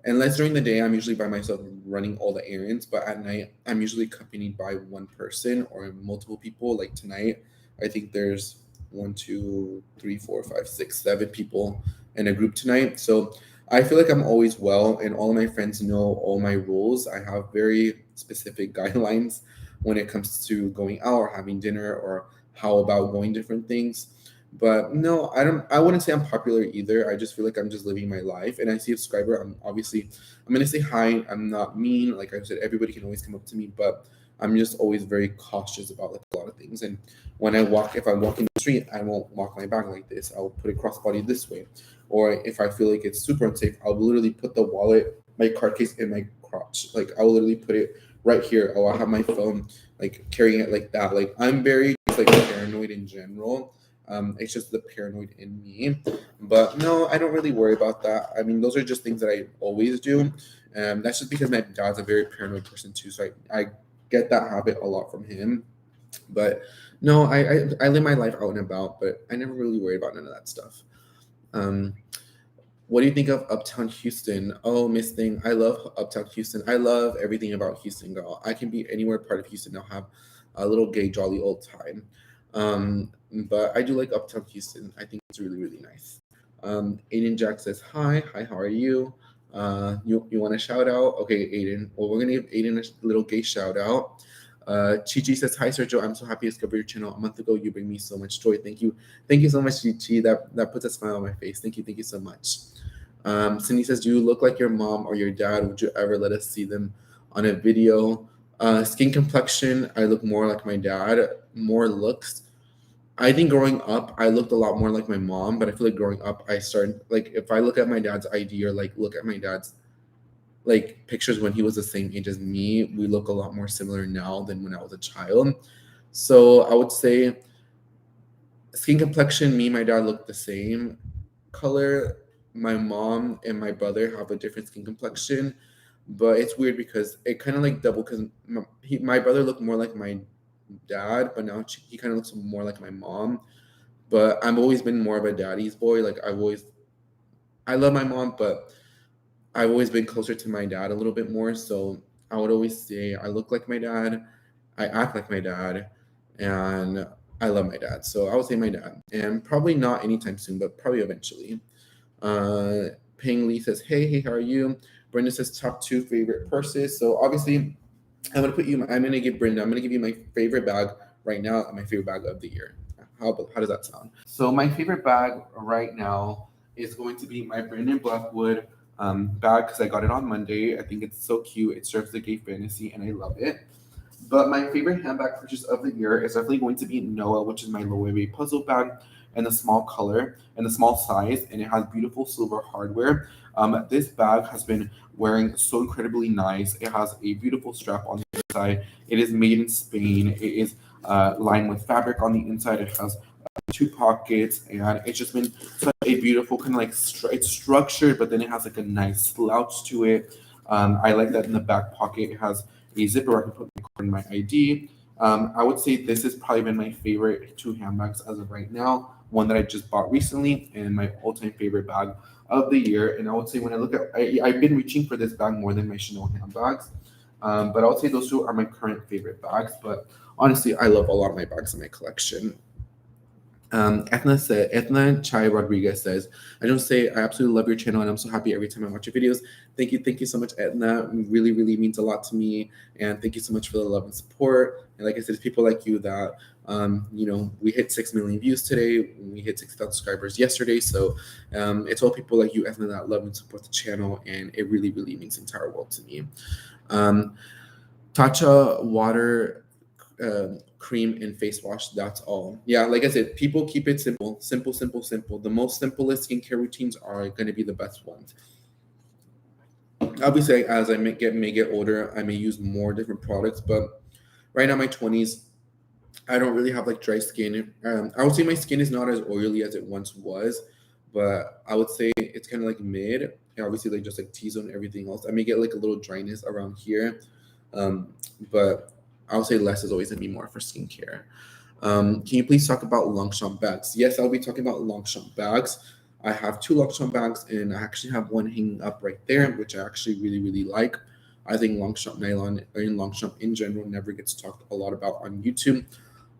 Unless during the day, I'm usually by myself running all the errands. But at night, I'm usually accompanied by one person or multiple people. Like tonight, I think there's one, two, three, four, five, six, seven people in a group tonight. So I feel like I'm always well, and all of my friends know all my rules. I have very specific guidelines when it comes to going out or having dinner or how about going different things. But no, I don't. I wouldn't say I'm popular either. I just feel like I'm just living my life, and I see a subscriber. I'm gonna say hi. I'm not mean. Like I said, everybody can always come up to me, but I'm just always very cautious about like a lot of things. And when I walk, if I'm walking the street, I won't walk my bag like this. I'll put it crossbody this way, or if I feel like it's super unsafe, I'll literally put the wallet, my card case, in my crotch. Like I'll literally put it right here. Or I'll have my phone like carrying it like that. Like I'm very just like paranoid in general. It's just the paranoid in me. But no, I don't really worry about that. I mean, those are just things that I always do. That's just because my dad's a very paranoid person too. So I get that habit a lot from him. But no, I live my life out and about, but I never really worry about none of that stuff. Um, what do you think of Uptown Houston? Oh, Miss Thing, I love Uptown Houston. I love everything about Houston, girl. I can be anywhere part of Houston. I'll have a little gay, jolly old time. But I do like Uptown Houston. I think it's really nice. Aiden Jack says hi. Hi, how are you? You want a shout out? Okay, Aiden. Well, we're gonna give Aiden a little gay shout out. Chi says hi, Sergio. I'm so happy to discover your channel. A month ago, you bring me so much joy. Thank you so much, Chi. That puts a smile on my face. Thank you so much. Cindy says, do you look like your mom or your dad? Would you ever let us see them on a video? Skin complexion, I look more like my dad. More looks, I think growing up, I looked a lot more like my mom, but I feel like growing up, I started like if I look at my dad's ID or like look at my dad's like pictures when he was the same age as me, we look a lot more similar now than when I was a child. So I would say skin complexion, me and my dad look the same color. My mom and my brother have a different skin complexion, but it's weird because it kind of like double because my brother looked more like my dad, but now he kind of looks more like my mom. But I've always been more of a daddy's boy. Like I love my mom, but I've always been closer to my dad a little bit more. So I would always say I look like my dad, I act like my dad, and I love my dad. So I would say my dad, and probably not anytime soon, but probably eventually. Uh, Ping Lee says, hey, how are you? Brenda says top two favorite purses. So obviously, I'm gonna give Brenda. I'm gonna give you my favorite bag right now. My favorite bag of the year. How does that sound? So my favorite bag right now is going to be my Brandon Blackwood bag because I got it on Monday. I think it's so cute. It serves the gay fantasy, and I love it. But my favorite handbag purchase of the year is definitely going to be Noah, which is my Loewe puzzle bag in the small color and the small size, and it has beautiful silver hardware. This bag has been wearing so incredibly nice. It has a beautiful strap on the inside. It is made in Spain. It is lined with fabric on the inside. It has two pockets, and it's just been such a beautiful kind of like it's structured, but then it has like a nice slouch to it. I like that in the back pocket it has a zipper where I can put my ID. I would say this has probably been my favorite two handbags as of right now. One that I just bought recently, and my all-time favorite bag of the year. And I would say when I look at, I've been reaching for this bag more than my Chanel handbags. But I would say those two are my current favorite bags. But honestly, I love a lot of my bags in my collection. Ethna Chai Rodriguez says, I don't say I absolutely love your channel and I'm so happy every time I watch your videos. Thank you so much, Ethna. It really, really means a lot to me. And thank you so much for the love and support. And like I said, it's people like you that we hit 6 million views today. We hit 6,000 subscribers yesterday. So it's all people like you, Ethna, that love and support the channel. And it really, really means the entire world to me. Um, Tatcha water cream and face wash. That's all. Yeah, like I said, people keep it simple, simple, simple, simple. The most simplest skincare routines are going to be the best ones. Obviously, as I may get older, I may use more different products, but right now, my 20s, I don't really have like dry skin. I would say my skin is not as oily as it once was, but I would say it's kind of like mid. And obviously, like just like T-zone and everything else. I may get like a little dryness around here, but I would say less is always gonna be more for skincare. Can you please talk about Longchamp bags? Yes, I'll be talking about Longchamp bags. I have two Longchamp bags, and I actually have one hanging up right there, which I actually really, really like. I think Longchamp nylon and Longchamp in general never gets talked a lot about on YouTube,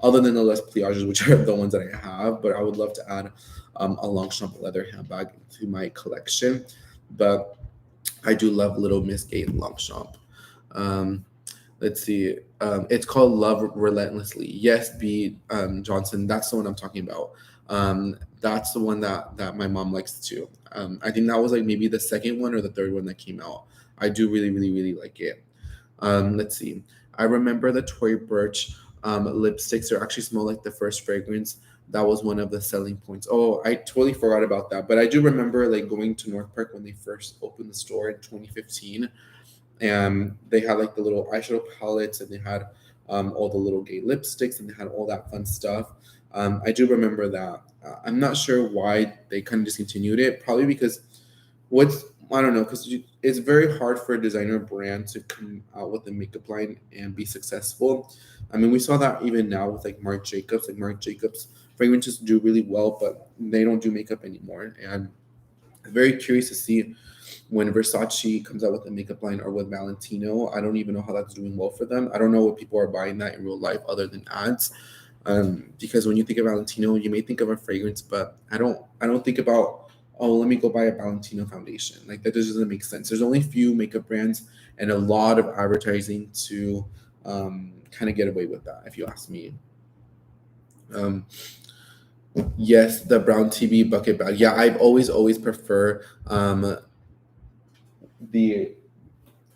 other than the Les Pliages, which are the ones that I have. But I would love to add a Longchamp leather handbag to my collection. But I do love Little Miss Gay Longchamp. Um, let's see. It's called Love Relentlessly. Yes, B. Johnson. That's the one I'm talking about. That's the one that my mom likes too. I think that was like maybe the second one or the third one that came out. I do really, really, really like it. Let's see. I remember the Tory Burch lipsticks. They actually smell like the first fragrance. That was one of the selling points. Oh, I totally forgot about that. But I do remember like going to North Park when they first opened the store in 2015, and they had like the little eyeshadow palettes, and they had all the little gay lipsticks, and they had all that fun stuff. I do remember that. I'm not sure why they kind of discontinued it. Probably because what's I don't know, because it's very hard for a designer brand to come out with a makeup line and be successful. I mean, we saw that even now with like Marc Jacobs. Like Marc Jacobs fragrances do really well, but they don't do makeup anymore. And I'm very curious to see when Versace comes out with a makeup line or with Valentino. I don't even know how that's doing well for them. I don't know what people are buying that in real life other than ads. Because when you think of Valentino, you may think of a fragrance, but I don't think about oh, let me go buy a Valentino foundation. Like that just doesn't make sense. There's only few makeup brands and a lot of advertising to kind of get away with that, if you ask me. Um, yes, the brown TV bucket bag. Yeah, I've always prefer the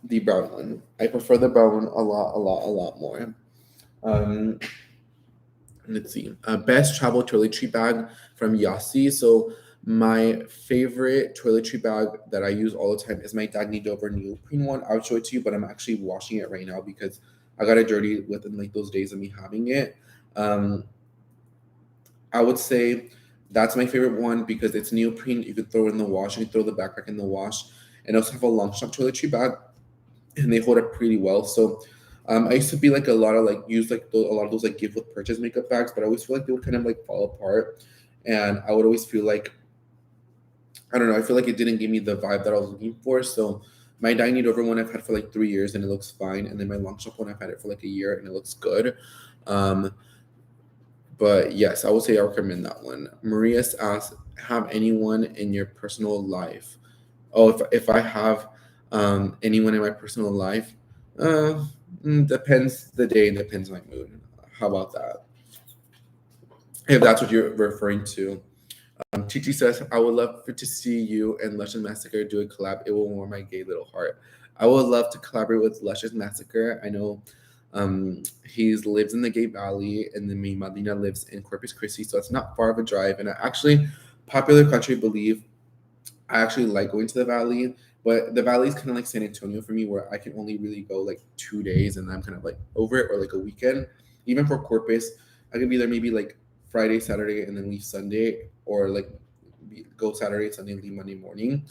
the brown one. I prefer the brown one a lot more. Um, let's see. Best travel toiletry bag from Yossi. So my favorite toiletry bag that I use all the time is my Dagny Dover neoprene one. I'll show it to you, but I'm actually washing it right now because I got it dirty within like those days of me having it. Um, I would say that's my favorite one because it's neoprene. You could throw it in the wash. You can throw the backpack in the wash, and also have a long strap toiletry bag, and they hold up pretty well. So I used to be like a lot of like use like a lot of those like give with purchase makeup bags, but I always feel like they would kind of like fall apart, and I would always feel like I don't know. I feel like it didn't give me the vibe that I was looking for. So my Dine Over one I've had for like 3 years and it looks fine, and then my Long Shop one I've had it for like a year and it looks good. Um, but yes, I would say I recommend that one. Maria's asked, have anyone in your personal life? Oh, if I have anyone in my personal life, uh, depends the day and depends my mood. How about that? If that's what you're referring to. Chichi says, I would love to see you and Luscious Massacre do a collab. It will warm my gay little heart. I would love to collaborate with Luscious Massacre. I know he lives in the Gay Valley, and then me, Madina, lives in Corpus Christi, so it's not far of a drive. And I actually, popular country believe, I actually like going to the Valley, but the Valley is kind of like San Antonio for me, where I can only really go like 2 days, and I'm kind of like over it, or like a weekend. Even for Corpus, I could be there maybe like Friday, Saturday, and then leave Sunday, or like go Saturday, Sunday, leave Monday morning.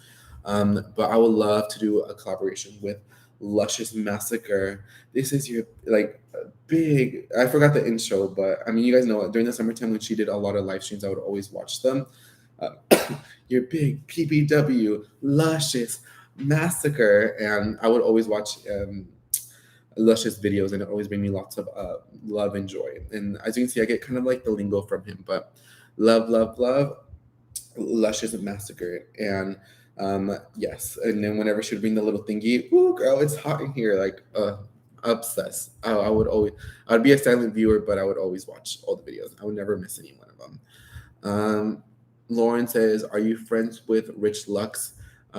But I would love to do a collaboration with Luscious Massacre. This is your like big. I forgot the intro, but I mean, you guys know during the summertime when she did a lot of live streams, I would always watch them. Uh, your big PPW Luscious Massacre, and I would always watch Luscious videos, and it always bring me lots of love and joy. And as you can see, I get kind of like the lingo from him, but love, Luscious Massacre. And yes, and then whenever she would bring the little thingy, ooh, girl, it's hot in here, like obsessed. I would always, I'd be a silent viewer, but I would always watch all the videos. I would never miss any one of them. Lauren says, "Are you friends with Rich Lux?"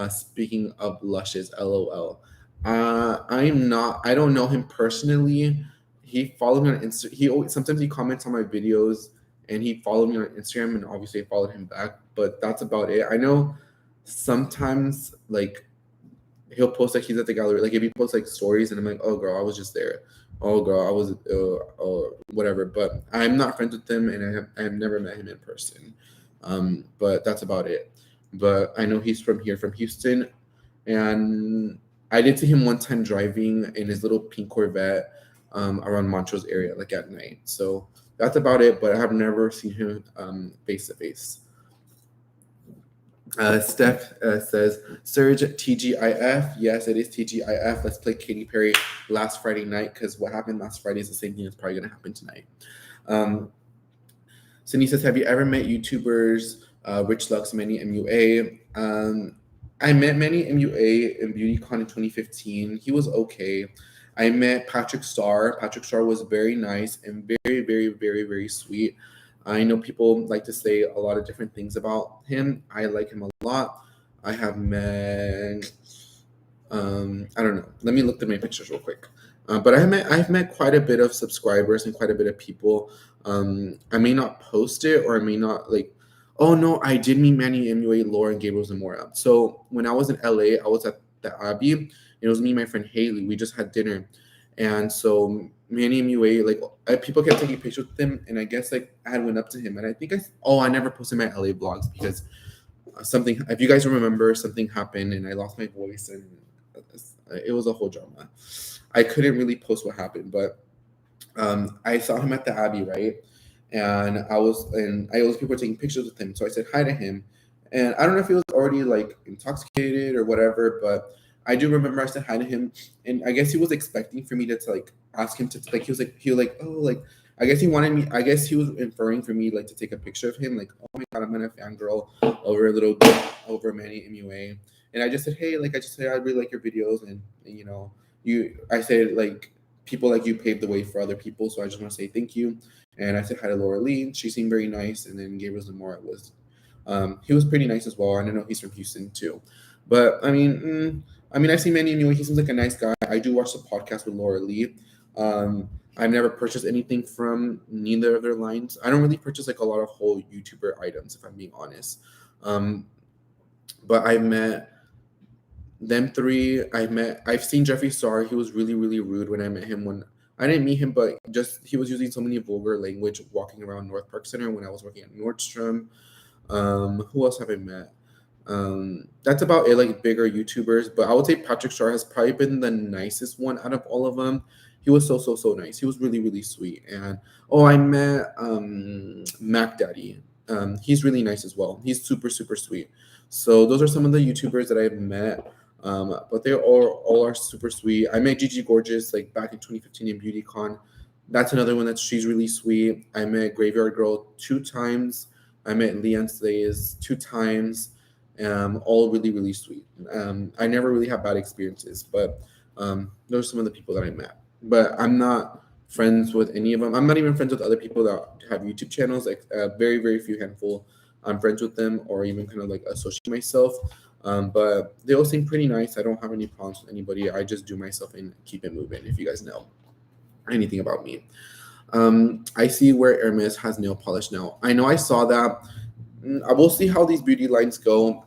Speaking of Luscious, LOL. I'm not. I don't know him personally. He followed me on Insta. He always, sometimes he comments on my videos, and he followed me on Instagram, and obviously I followed him back. But that's about it. I know sometimes like he'll post like he's at the gallery. Like if he posts like stories, and I'm like, oh girl, I was just there. Oh girl, I was or whatever. But I'm not friends with him, and I've never met him in person. But that's about it. But I know he's from here, from Houston, and I did see him one time driving in his little pink Corvette around Montrose area, like at night. So that's about it. But I have never seen him face to face. Steph says, Surge TGIF. Yes, it is TGIF. Let's play Katy Perry last Friday night, because what happened last Friday is the same thing that's probably going to happen tonight. Cindy says, have you ever met YouTubers, Rich Lux, Manny MUA? I met Manny MUA in BeautyCon in 2015. He was okay. I met Patrick Starr. Patrick Starr was very nice and very sweet. I know people like to say a lot of different things about him. I like him a lot. I have met, I don't know. Let me look at my pictures real quick. But I've met quite a bit of subscribers and quite a bit of people. I may not post it, or I may not like. Oh no, I did meet Manny MUA, Laura, and Gabriel Zamora. So when I was in LA, I was at the Abbey. It was me and my friend Haley. We just had dinner, and so Manny MUA, like people kept taking pictures with him, and I guess like I had went up to him, and I think I never posted my LA vlogs because something. If you guys remember, something happened, and I lost my voice, and it was a whole drama. I couldn't really post what happened, but I saw him at the Abbey, right? And I was people were taking pictures with him, so I said hi to him, and I don't know if he was already like intoxicated or whatever, but I do remember I said hi to him, and I guess he was expecting for me to like ask him to like he was like oh like I guess he wanted me. I guess he was inferring for me like to take a picture of him. Like, oh my god, I'm gonna fangirl over a little over Manny MUA. And I just said, hey, like I just said, I really like your videos, and you. I said like people like you paved the way for other people, so I just want to say thank you. And I said hi to Laura Lee. She seemed very nice, and then Gabriel Zamora was, he was pretty nice as well. I don't know he's from Houston too, but I mean, I've seen Manny anyway. He seems like a nice guy. I do watch the podcast with Laura Lee. I've never purchased anything from neither of their lines. I don't really purchase like a lot of whole YouTuber items, if I'm being honest. Um, but I met them three. I've seen Jeffree Star. He was really, really rude when I met him. When I didn't meet him, but just he was using so many vulgar language walking around North Park Center when I was working at Nordstrom. Who else have I met? That's about it, like bigger YouTubers. But I would say Patrick Star has probably been the nicest one out of all of them. He was so so so nice. He was really really sweet. And oh, I met Mac Daddy. He's really nice as well. He's super super sweet. So those are some of the YouTubers that I've met. But they all are super sweet. I met Gigi Gorgeous like back in 2015 in BeautyCon. That's another one that she's really sweet. I met Graveyard Girl 2 times. I met Leon Slays 2 times. All really, really sweet. I never really had bad experiences, but those are some of the people that I met. But I'm not friends with any of them. I'm not even friends with other people that have YouTube channels. Like very, very few handful. I'm friends with them, or even kind of like associate myself. But they all seem pretty nice. I don't have any problems with anybody. I just do myself and keep it moving. If you guys know anything about me. I see where Hermes has nail polish now. I know I saw that. I will see how these beauty lines go.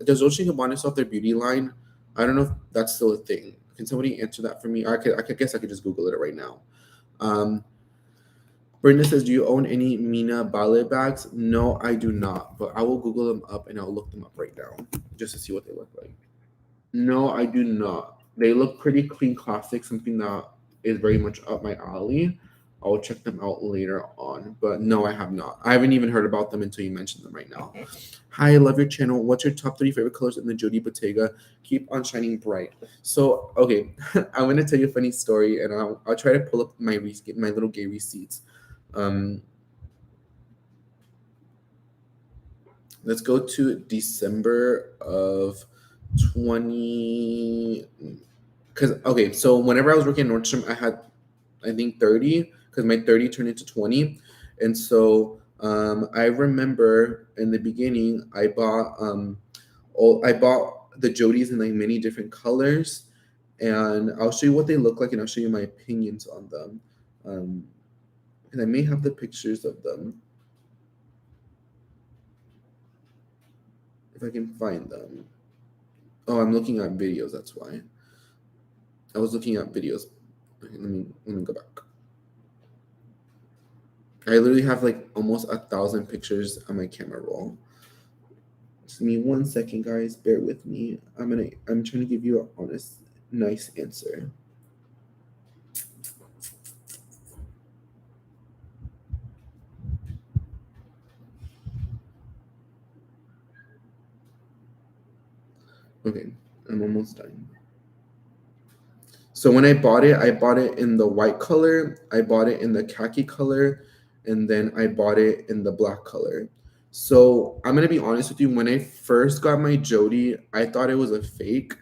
Does Dolce & Gabbana still have their beauty line? I don't know if that's still a thing. Can somebody answer that for me? I guess I could just Google it right now. Um, Brenda says, do you own any Mina ballet bags? No, I do not. But I will Google them up and I'll look them up right now just to see what they look like. No, I do not. They look pretty clean classic, something that is very much up my alley. I'll check them out later on. But no, I have not. I haven't even heard about them until you mentioned them right now. Hi, I love your channel. What's your top 3 favorite colors in the Jody Bottega? Keep on shining bright. So, okay, I'm going to tell you a funny story, and I'll try to pull up my little gay receipts. Let's go to December of 20. Because, okay, so whenever I was working at Nordstrom, I had, I think, 30, because my 30 turned into 20. And so I remember in the beginning, I bought the Jodies in like many different colors. And I'll show you what they look like, and I'll show you my opinions on them. And I may have the pictures of them, if I can find them. Oh, I'm looking at videos, that's why. I was looking at videos. Okay, let me go back. I literally have like almost 1,000 pictures on my camera roll. Just give me 1 second, guys. Bear with me. I'm trying to give you an honest, nice answer. Okay, I'm almost done. So when I bought it in the white color, I bought it in the khaki color, and then I bought it in the black color. So I'm gonna be honest with you. When I first got my Jody, I thought it was a fake.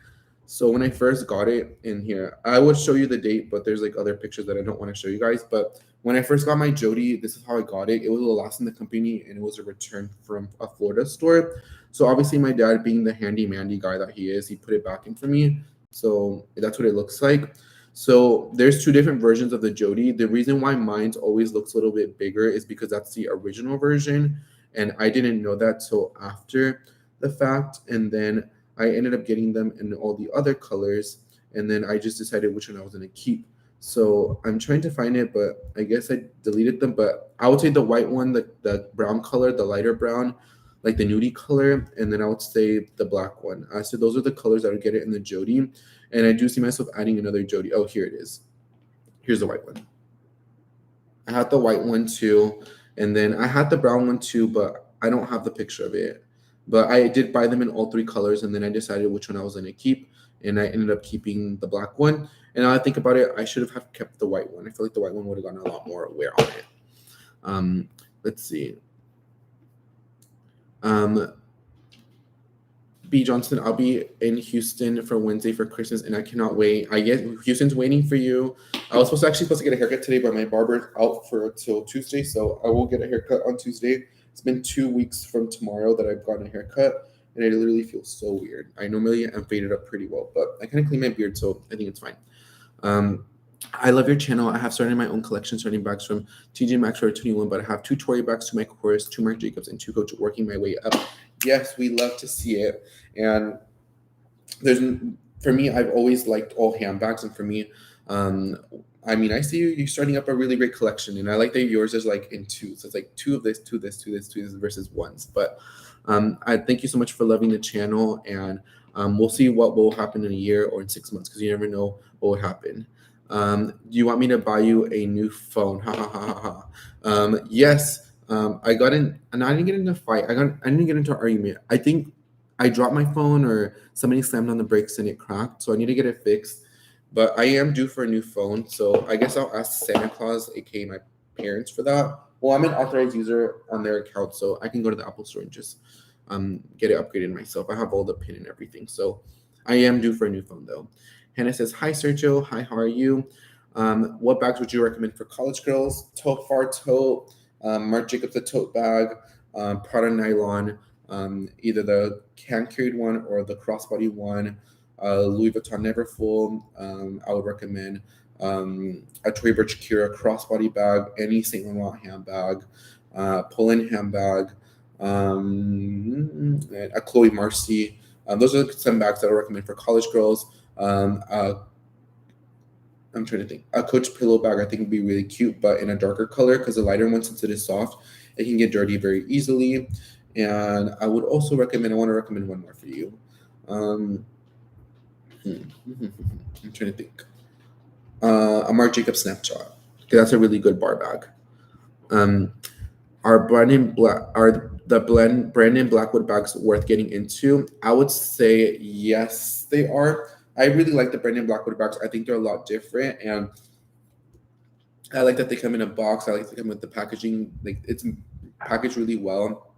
So when I first got it in here, I would show you the date, but there's like other pictures that I don't want to show you guys. But when I first got my Jody, this is how I got it. It was the last in the company, and it was a return from a Florida store. So obviously, my dad, being the handy mandy guy that he is, he put it back in for me. So that's what it looks like. So there's 2 different versions of the Jody. The reason why mine's always looks a little bit bigger is because that's the original version, and I didn't know that till after the fact. And then I ended up getting them in all the other colors, and then I just decided which one I was gonna keep. So I'm trying to find it, but I guess I deleted them. But I would say the white one, the brown color, the lighter brown, like the nudie color, and then I would say the black one. So those are the colors that would get it in the Jody. And I do see myself adding another Jody. Oh, here it is. Here's the white one. I had the white one too, and then I had the brown one too, but I don't have the picture of it. But I did buy them in all 3 colors, and then I decided which one I was gonna keep. and I ended up keeping the black one. And now I think about it, I should have kept the white one. I feel like the white one would have gotten a lot more wear on it. Um, let's see. Um, B Johnson, I'll be in Houston for Wednesday for Christmas, and I cannot wait. I guess Houston's waiting for you. I was supposed to get a haircut today, but my barber's out for till Tuesday, so I will get a haircut on Tuesday. It's been 2 weeks from tomorrow that I've gotten a haircut, and I literally feel so weird. I normally am faded up pretty well, but I kind of clean my beard, so I think it's fine. Um, I love your channel. I have started my own collection, starting bags from TJ Maxx for 21, but I have two Tory bags, two Michael Kors, two Marc Jacobs, and two Coach, working my way up. Yes, we love to see it. And there's for me, I've always liked all handbags, and for me, um, I mean, I see you starting up a really great collection, and I like that yours is like in twos. So it's like two of this, two of this, two of this, two of this versus ones. But I thank you so much for loving the channel, and we'll see what will happen in a year or in 6 months, because you never know what will happen. Do you want me to buy you a new phone? Ha ha ha ha ha. Yes. I got in, and I didn't get into a fight. I didn't get into an argument. I think I dropped my phone, or somebody slammed on the brakes and it cracked. So I need to get it fixed. But I am due for a new phone. So I guess I'll ask Santa Claus, aka my parents, for that. Well, I'm an authorized user on their account, so I can go to the Apple store and just get it upgraded myself. I have all the pin and everything. So I am due for a new phone though. Hannah says, "Hi Sergio, hi, how are you? What bags would you recommend for college girls? Tote Far Tote, Marc Jacobs a tote bag, Prada nylon, either the hand carried one or the crossbody one, Louis Vuitton Neverfull. I would recommend a Tory Burch Kira crossbody bag, any Saint Laurent handbag, pull-in handbag, a Chloe Marcy. Those are some bags that I recommend for college girls. I'm trying to think. A Coach pillow bag I think would be really cute, but in a darker color, because the lighter one, since it is soft, it can get dirty very easily. And I would also recommend. I want to recommend one more for you. Um, I'm trying to think. A Marc Jacobs Snapshot. Okay, that's a really good bar bag. Um, are Brandon Blackwood bags worth getting into? I would say yes, they are. I really like the Brandon Blackwood bags. I think they're a lot different, and I like that they come in a box. I like to come with the packaging. Like, it's packaged really well.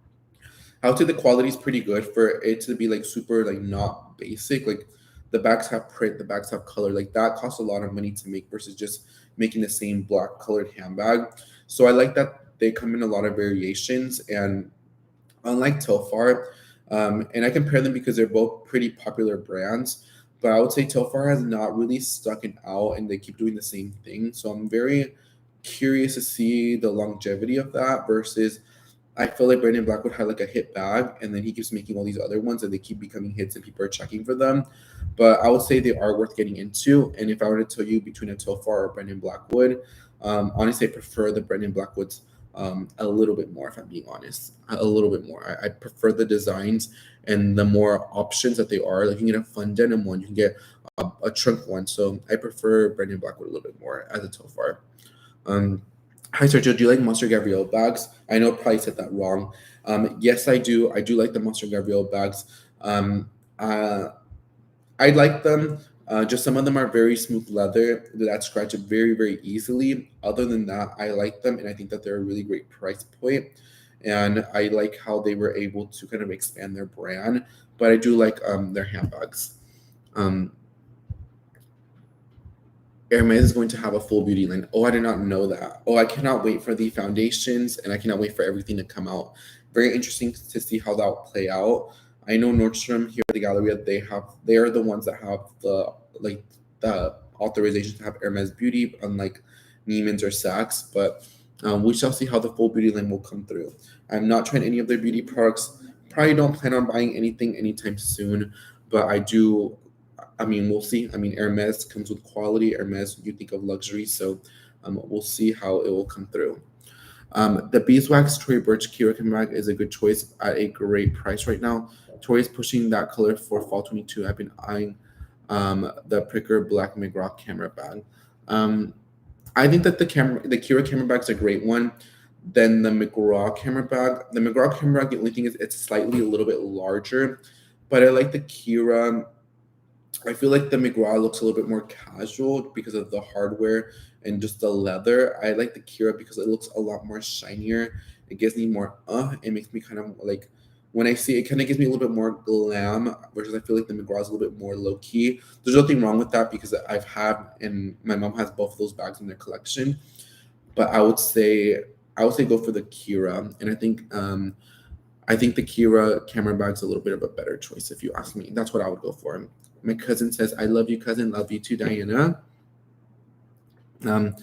I would say the quality is pretty good for it to be like super like not basic. Like, the bags have print, the bags have color. Like, that costs a lot of money to make versus just making the same black colored handbag. So I like that they come in a lot of variations, and unlike Telfar, and I compare them because they're both pretty popular brands. But I would say Telfar has not really stuck it out, and they keep doing the same thing. So I'm very curious to see the longevity of that versus I feel like Brandon Blackwood had like a hit bag, and then he keeps making all these other ones, and they keep becoming hits, and people are checking for them. But I would say they are worth getting into. And if I were to tell you between a Telfar or Brandon Blackwood, honestly, I prefer the Brandon Blackwoods a little bit more. If I'm being honest, a little bit more. I prefer the designs and the more options that they are. Like, you can get a fun denim one, you can get a trunk one. So I prefer Brandon Blackwood a little bit more as a Telfar. Um, Hi, Sergio. Do you like Monster Gabrielle bags? I know I probably said that wrong. Yes, I do. I do like the Monster Gabrielle bags. Um, uh, I like them. Just some of them are very smooth leather that scratch it very, very easily. Other than that, I like them, and I think that they're a really great price point. And I like how they were able to kind of expand their brand. But I do like their handbags. Um, Hermes is going to have a full beauty line. Oh, I did not know that. Oh, I cannot wait for the foundations, and I cannot wait for everything to come out. Very interesting to see how that will play out. I know Nordstrom here at the Galleria, they are the ones that have the authorization to have Hermes Beauty, unlike Neiman's or Saks. But we shall see how the full beauty line will come through. I'm not trying any of their beauty products. Probably don't plan on buying anything anytime soon, but I do. I mean, we'll see. I mean, Hermes comes with quality. Hermes, you think of luxury, so we'll see how it will come through. The beeswax Tory Burch Kira bag is a good choice at a great price right now. Tory is pushing that color for fall 22. I've been eyeing the Pricker Black McGraw camera bag. I think that the Kira camera bag is a great one. Then the McGraw camera bag. The McGraw camera bag, the only thing is it's slightly a little bit larger, but I like the Kira I feel like the McGraw looks a little bit more casual because of the hardware and just the leather. I like the Kira because it looks a lot more shinier. It gives me more it makes me kind of like when I see it kind of gives me a little bit more glam versus I feel like the McGraw is a little bit more low key. There's nothing wrong with that because I've had and my mom has both of those bags in their collection. But I would say go for the Kira. And I think the Kira camera bag's a little bit of a better choice if you ask me. That's what I would go for. My cousin says, I love you, cousin. Love you too, Diana. Um,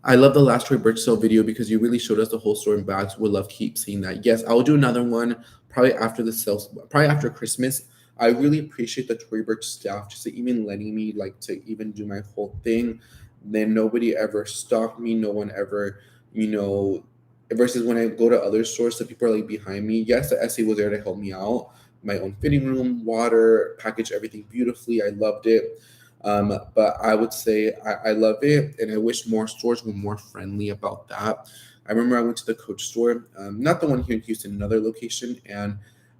I love the last Troy Birch sale video because you really showed us the whole store in bags. Would love to keep seeing that. Yes, I will do another one probably after the sales, probably after Christmas. I really appreciate the Tory Birch staff just to even letting me like to even do my whole thing. Then nobody ever stopped me. No one ever, you know, versus when I go to other stores, the people are like behind me. Yes, the SA was there to help me out. My own fitting room, water, package everything beautifully. I loved it. But I would say I love it, and I wish more stores were more friendly about that. I remember I went to the Coach store, not the one here in Houston, another location, and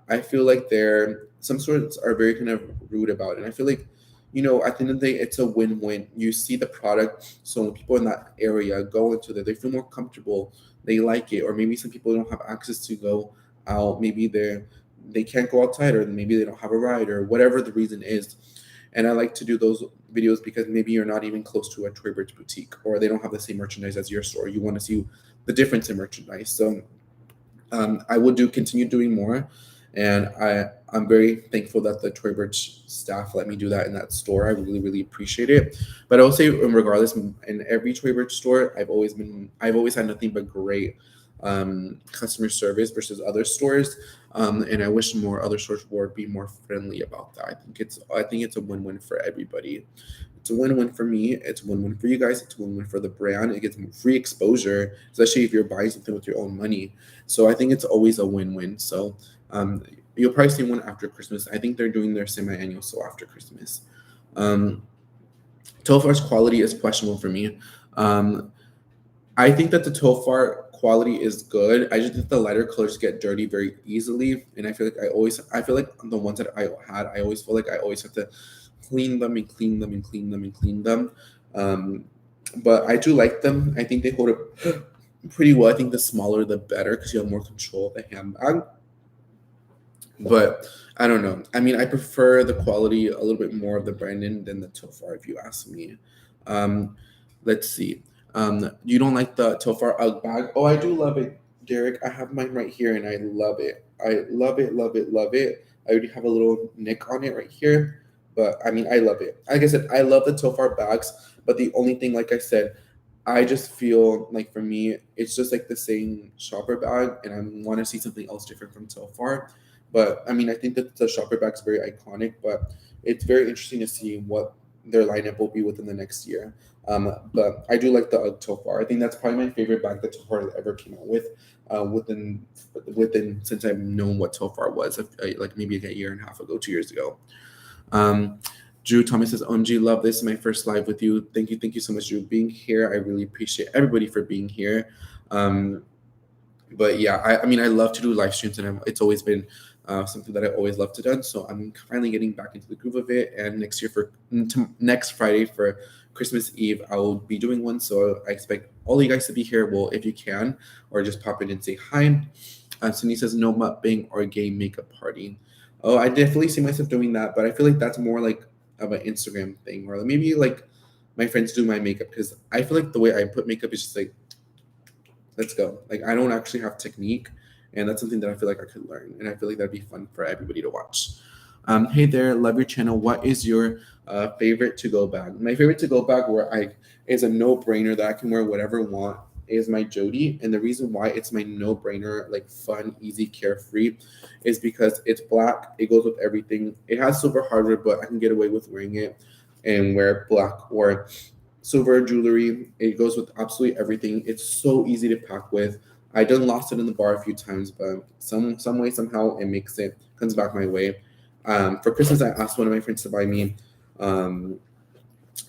I feel like some stores are very kind of rude about it. And I feel like, at the end of the day, it's a win-win. You see the product, so when people in that area go into there, they feel more comfortable, they like it, or maybe some people don't have access to go out, maybe they can't go outside, or maybe they don't have a ride, or whatever the reason is. And I like to do those videos because maybe you're not even close to a Troy Birch boutique, or they don't have the same merchandise as your store. You want to see the difference in merchandise. So I will continue doing more, and I'm very thankful that the Troy Birch staff let me do that in that store. I really really appreciate it. But I will say, regardless, in every Troy Birch store, I've always had nothing but great customer service versus other stores, and I wish more other stores would be more friendly about that. I think it's a win-win for everybody. It's a win-win for me. It's a win-win for you guys. It's a win-win for the brand. It gets free exposure, especially if you're buying something with your own money. So I think it's always a win-win. So you'll probably see one after Christmas. I think they're doing their semi-annual sale after Christmas. Um, Tofar's quality is questionable for me. Um, I think that the Tofar quality is good. I just think the lighter colors get dirty very easily, and I feel like the ones that I always feel like I always have to clean them and clean them and clean them and clean them. Um, but I do like them. I think they hold up pretty well. I think the smaller the better because you have more control of the handbag. But I don't know. I mean, I prefer the quality a little bit more of the Brandon than the Tofar, if you ask me. Um, let's see. You don't like the Tofar Ugg bag? Oh, I do love it, Derek. I have mine right here, and I love it. I love it, love it, love it. I already have a little nick on it right here, but I mean, I love it. Like I said, I love the Tofar bags, but the only thing, like I said, I just feel like for me, it's just like the same shopper bag, and I want to see something else different from Tofar. But I mean, I think that the shopper bag is very iconic, but it's very interesting to see what their lineup will be within the next year. But I do like the UGG Tofar. I think that's probably my favorite bag that Tofar ever came out with. Within since I've known what Tofar was, like maybe like a year and a half ago, 2 years ago. Um, Drew Thomas says, OMG, love this. My first live with you. Thank you so much, Drew, being here. I really appreciate everybody for being here. Um, but yeah, I mean, I love to do live streams, and it's always been something that I always love to do. So I'm finally getting back into the groove of it. And next Friday for Christmas Eve, I will be doing one. So I expect all you guys to be here. Well, if you can, or just pop in and say hi. Cindy says, no mukbang or gay makeup party. Oh, I definitely see myself doing that, but I feel like that's more like of an Instagram thing, or maybe like my friends do my makeup, because I feel like the way I put makeup is just like, let's go. Like I don't actually have technique, and that's something that I feel like I could learn, and I feel like that'd be fun for everybody to watch. Hey there, love your channel. What is your favorite to go bag? My favorite to go bag where I is a no brainer that I can wear whatever I want is my Jody, and the reason why it's my no brainer, like fun, easy, carefree, is because it's black. It goes with everything. It has silver hardware, but I can get away with wearing it and wear black or silver jewelry. It goes with absolutely everything. It's so easy to pack with. I done lost it in the bar a few times, but some way somehow it makes it comes back my way. For Christmas, I asked one of my friends um,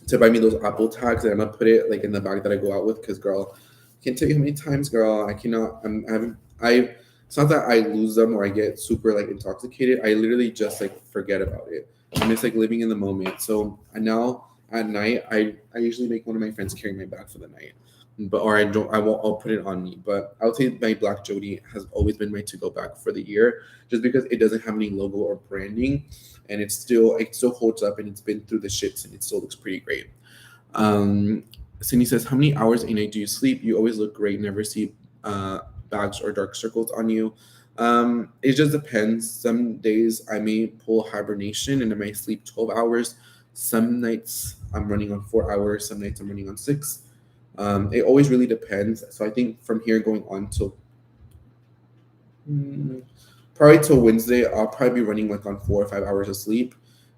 to buy me those Apple tags, and I'm gonna put it like in the bag that I go out with. Because girl, I can't tell you how many times, girl, I cannot. I haven't. It's not that I lose them or I get super like intoxicated. I literally just like forget about it. I miss like living in the moment. So now at night, I usually make one of my friends carry my bag for the night, but or I don't. I won't. I'll put it on me. But I would say my Black Jody has always been my to-go bag for the year, just because it doesn't have any logo or branding, and it still holds up and it's been through the shits and it still looks pretty great. Um, Cindy says, "How many hours a night do you sleep? You always look great. Never see uh, bags or dark circles on you." It just depends. Some days I may pull hibernation and I may sleep 12 hours. Some nights I'm running on 4 hours. Some nights I'm running on six. It always really depends. So I think from here going on till mm, probably till Wednesday, I'll probably be running like on 4 or 5 hours of sleep.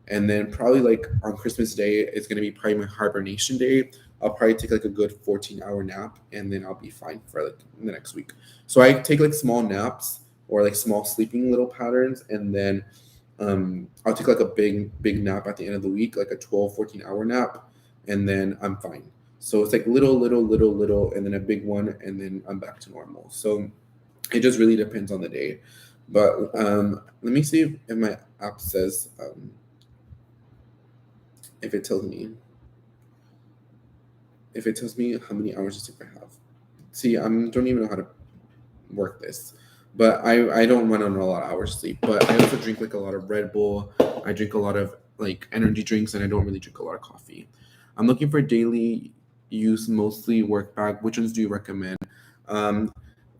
And then probably like on Christmas Day, it's gonna be probably my hibernation day. I'll probably take like a good 14-hour nap and then I'll be fine for like the next week. So I take like small naps or like small sleeping little patterns and then I'll take like a big nap at the end of the week, like a 12, 14-hour nap, and then I'm fine. So it's like little, and then a big one, and then I'm back to normal. So it just really depends on the day. But let me see if my app says if it tells me how many hours of sleep I have. See, I don't even know how to work this, but I don't run on a lot of hours of sleep. But I also drink like a lot of Red Bull. I drink a lot of like energy drinks, and I don't really drink a lot of coffee. I'm looking for daily use, mostly work bag. Which ones do you recommend? Um,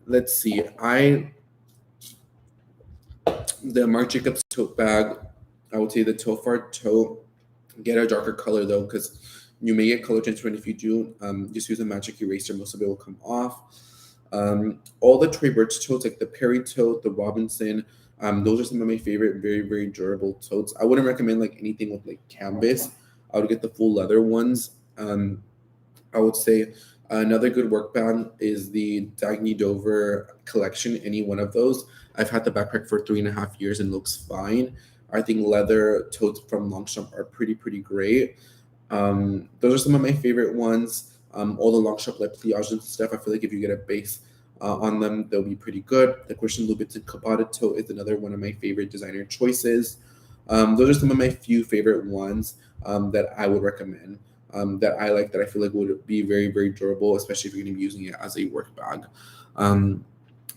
let's see. The Marc Jacobs tote bag. I would say the Tofar tote. Get a darker color though, because you may get color transferred. If you do, just use a magic eraser. Most of it will come off. All the Tory Burch totes, like the Perry tote, the Robinson, those are some of my favorite, very, very durable totes. I wouldn't recommend like anything with like canvas. I would get the full leather ones. I would say another good work bag is the Dagny Dover collection. Any one of those. I've had the backpack for 3.5 years and looks fine. I think leather totes from Longchamp are pretty great. Those are some of my favorite ones. All the Longchamp like pliage and stuff. I feel like if you get a base on them, they'll be pretty good. The Christian Louboutin Cabata tote is another one of my favorite designer choices. Those are some of my few favorite ones that I would recommend. That I like that I feel like would be very durable, especially if you're going to be using it as a work bag. Um,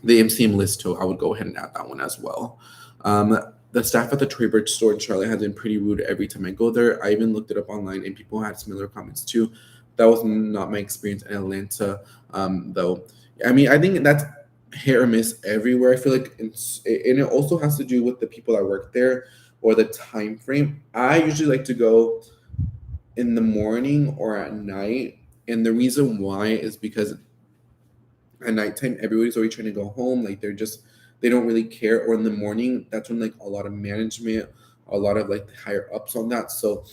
the MCM list tote, I would go ahead and add that one as well. Um, the staff at the Troy Birch store in Charlotte has been pretty rude every time I go there. I even looked it up online and people had similar comments too. That was not my experience in Atlanta, though. I mean, I think that's hit or miss everywhere. I feel like and it also has to do with the people that work there or the time frame. I usually like to go in the morning or at night. And the reason why is because at nighttime everybody's already trying to go home, like they don't really care. Or in the morning, that's when like a lot of management, a lot of like the higher ups on that, so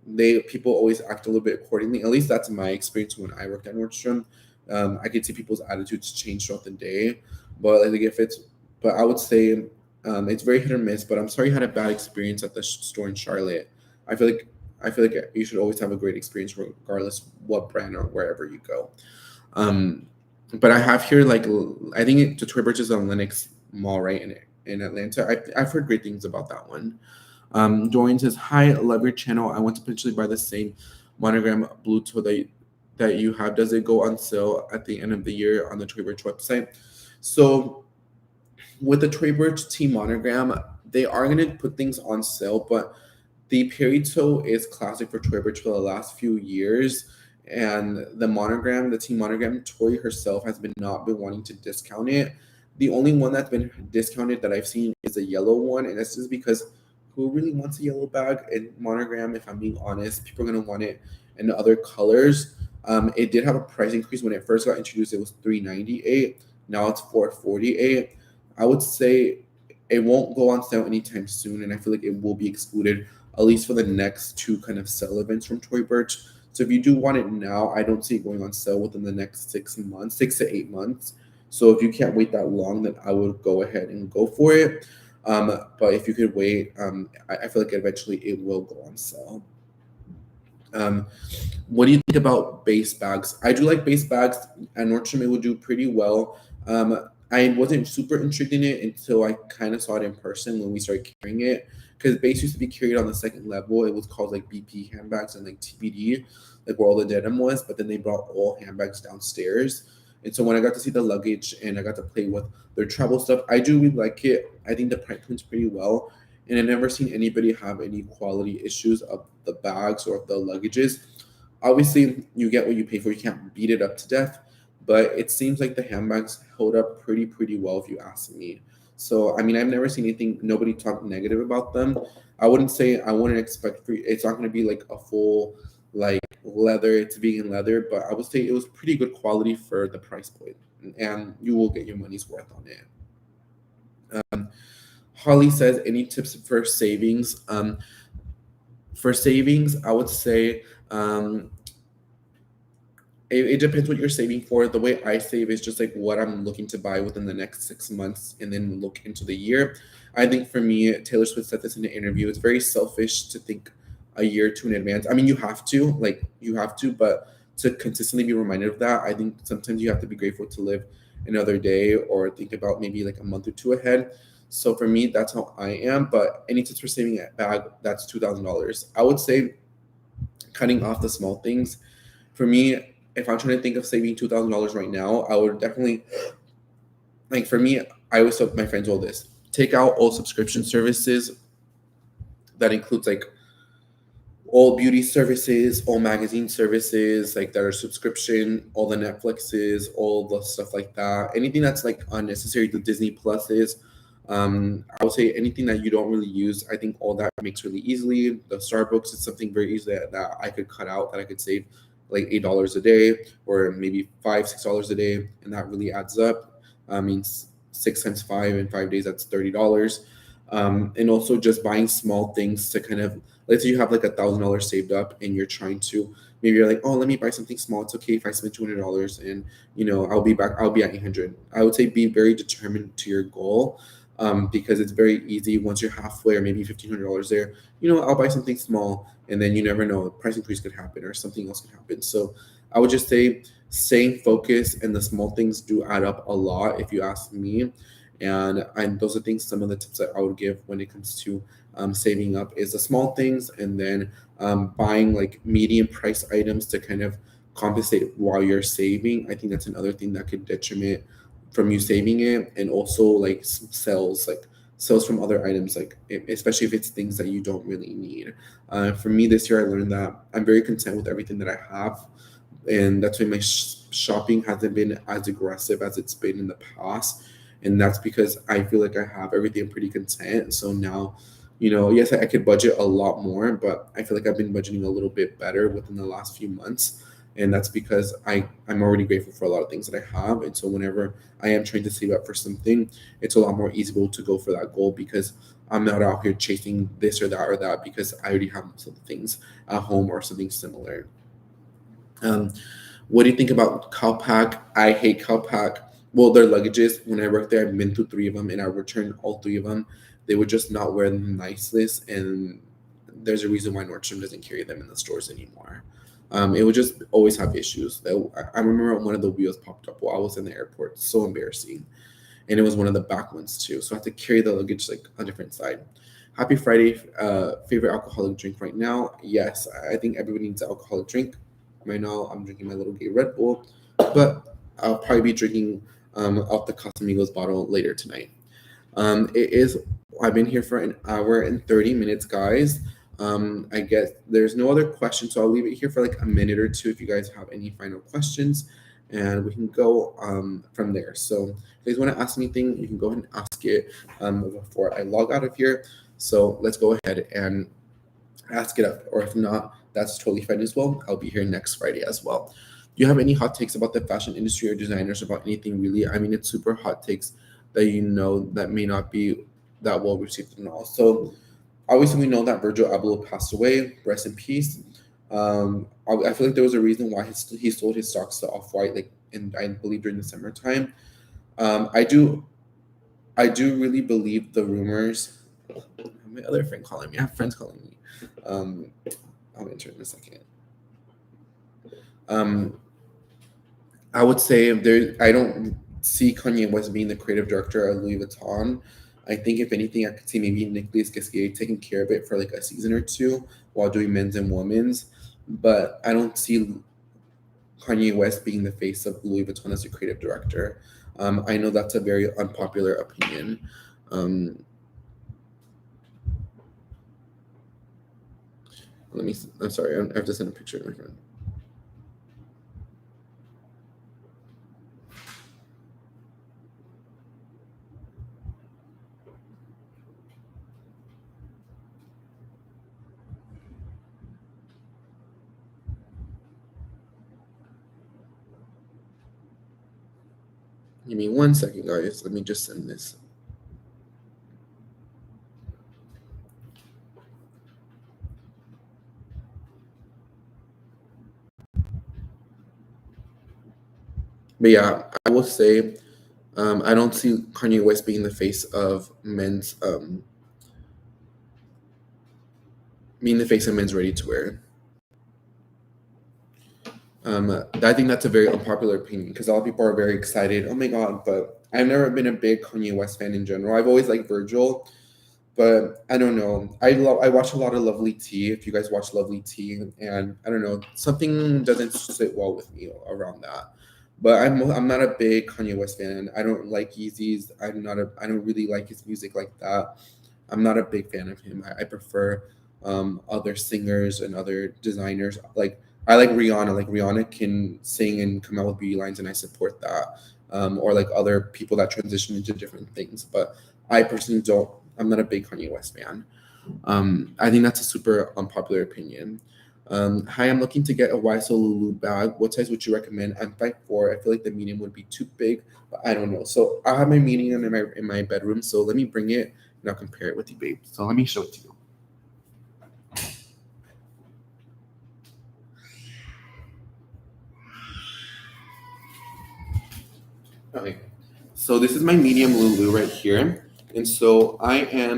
they people always act a little bit accordingly. At least that's my experience when I worked at Nordstrom. I could see people's attitudes change throughout the day, but like if it's but I would say it's very hit or miss. But I'm sorry you had a bad experience at the store in Charlotte. I feel like i feel like you should always have a great experience regardless what brand or wherever you go. um but I have here like I think the Toy Bridge is on Lenox Mall, right, in Atlanta. I've heard great things about that one. Dorian says, "Hi, I love your channel. I want to potentially buy the same Monogram Bluetooth that you have. Does it go on sale at the end of the year on the Toy Bridge website?" So with the Toy Bridge T Monogram, they are going to put things on sale, but the Perito is classic for Toy Bridge for the last few years, and the monogram, the team monogram, Toy herself has been not been wanting to discount it. The only one that's been discounted that I've seen is a yellow one, and this is because who really wants a yellow bag and monogram? If I'm being honest, people are gonna want it in other colors. It did have a price increase when it first got introduced. It was $398. Now it's $448. I would say it won't go on sale anytime soon, and I feel like it will be excluded at least for the next two kind of sale events from Toy Birch. So if you do want it now, I don't see it going on sale within the next 6 months, 6 to 8 months. So if you can't wait that long, then I would go ahead and go for it. But if you could wait, I feel like eventually it will go on sale. Um, what do you think about base bags? I do like base bags, and Nordstrom it would do pretty well. I wasn't super intrigued in it until I kind of saw it in person when we started carrying it, because base used to be carried on the second level. It was called like BP handbags and like TBD, like where all the denim was. But then they brought all handbags downstairs. And so when I got to see the luggage and I got to play with their travel stuff, I do really like it. I think the price point's pretty well, and I've never seen anybody have any quality issues of the bags or of the luggages. Obviously, you get what you pay for. You can't beat it up to death, but it seems like the handbags hold up pretty well if you ask me. So I mean, I've never seen anything. Nobody talk negative about them. I wouldn't expect free. It's not going to be like a full like leather. It's vegan leather, but I would say it was pretty good quality for the price point, and you will get your money's worth on it. Holly says, any tips for savings? For savings, I would say it depends what you're saving for. The way I save is just like what I'm looking to buy within the next 6 months and then look into the year. I think for me, Taylor Swift said this in the interview, it's very selfish to think a year or two in advance. I mean, you have to, but to consistently be reminded of that, I think sometimes you have to be grateful to live another day or think about maybe like a month or two ahead. So for me, that's how I am. But any tips for saving a bag, that's $2,000. I would say cutting off the small things. For me, if I'm trying to think of saving $2,000 right now, I would definitely like for me. I always tell my friends all this: take out all subscription services. That includes like all beauty services, all magazine services, like that are subscription, all the Netflixes, all the stuff like that. Anything that's like unnecessary, the Disney Pluses. I would say anything that you don't really use. I think all that makes really easily. The Starbucks is something very easy that I could cut out, that I could save like $8 a day or maybe $5, $6 a day, and that really adds up. I mean, 6 times 5 in 5 days, that's $30. And also just buying small things to kind of, let's say you have like $1,000 saved up and you're trying to, maybe you're like, oh, let me buy something small. It's okay if I spend $200 and I'll be at 800. I would say be very determined to your goal, because it's very easy once you're halfway or maybe $1,500 there. I'll buy something small, and then you never know, price increase could happen or something else could happen. So I would just say staying focused, and the small things do add up a lot if you ask me. And those are things, some of the tips that I would give when it comes to saving up is the small things, and then buying like medium price items to kind of compensate while you're saving. I think that's another thing that could detriment from you saving it. And also like sales from other items, like especially if it's things that you don't really need. For me this year, I learned that I'm very content with everything that I have, and that's why my shopping hasn't been as aggressive as it's been in the past. And that's because I feel like I have everything pretty content. So now, yes, I could budget a lot more, but I feel like I've been budgeting a little bit better within the last few months. And that's because I'm already grateful for a lot of things that I have. And so whenever I am trying to save up for something, it's a lot more easy to go for that goal, because I'm not out here chasing this or that, because I already have some things at home or something similar. Um, what do you think about Calpac? I hate Calpac. Well, their luggages, when I worked there, I've been through three of them and I returned all three of them. They would just not wear them niceless. And there's a reason why Nordstrom doesn't carry them in the stores anymore. It would just always have issues. I remember one of the wheels popped up while I was in the airport. So embarrassing. And it was one of the back ones too. So I had to carry the luggage like a different side. Happy Friday. Favorite alcoholic drink right now? Yes, I think everybody needs an alcoholic drink. Right now, I'm drinking my little gay Red Bull, but I'll probably be drinking off the Casamigos bottle later tonight. It is. I've been here for an hour and 30 minutes, guys. I guess there's no other questions, so I'll leave it here for like a minute or two if you guys have any final questions, and we can go from there. So if you guys want to ask anything, you can go ahead and ask it before I log out of here. So let's go ahead and ask it up, or if not, that's totally fine as well. I'll be here next Friday as well. Do you have any hot takes about the fashion industry or designers, about anything really? I mean, it's super hot takes that that may not be that well received and all. So obviously we know that Virgil Abloh passed away. Rest in peace. I feel like there was a reason why he sold his stocks to Off White, like I believe during the summertime. I do really believe the rumors. My other friend calling me. I have friends calling me. I'll enter in a second. Um, I would say I don't see Kanye West being the creative director of Louis Vuitton. I think if anything, I could see maybe Nicolas Gasquet taking care of it for like a season or two while doing men's and women's. But I don't see Kanye West being the face of Louis Vuitton as a creative director. I know that's a very unpopular opinion. Um, I'm sorry, I have to send a picture to my friend. Give me 1 second, guys. Let me just send this. But yeah, I will say I don't see Kanye West being the face of men's ready to wear. I think that's a very unpopular opinion because a lot of people are very excited. Oh my god! But I've never been a big Kanye West fan in general. I've always liked Virgil, but I don't know. I watch a lot of Lovely Tea. If you guys watch Lovely Tea, and I don't know, something doesn't sit well with me around that. But I'm not a big Kanye West fan. I don't like Yeezys. I don't really like his music like that. I'm not a big fan of him. I prefer other singers and other designers. Like I like Rihanna. Like Rihanna can sing and come out with beauty lines, and I support that. Or like other people that transition into different things. But I personally don't. I'm not a big Kanye West fan. I think that's a super unpopular opinion. Hi, I'm looking to get a YSL Lulu bag. What size would you recommend? I'm 5'4". I feel like the medium would be too big, but I don't know. So I have my medium in my bedroom. So let me bring it and I'll compare it with you, babe. So let me show it to you. Okay. So this is my medium Lulu right here. And so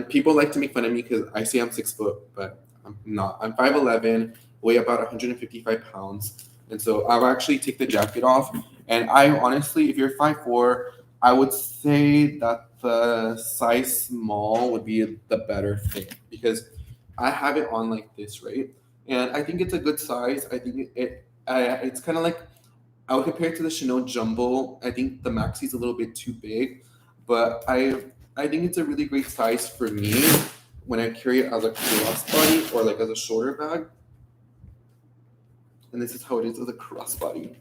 people like to make fun of me because I say I'm 6 foot, but I'm not. I'm 5'11", weigh about 155 pounds. And so I'll actually take the jacket off. And I honestly, if you're 5'4", I would say that the size small would be the better fit because I have it on like this, right? And I think it's a good size. I think it's kind of like I would compare it to the Chanel Jumbo. I think the maxi is a little bit too big, but I think it's a really great size for me when I carry it as a crossbody or like as a shoulder bag. And this is how it is as a crossbody.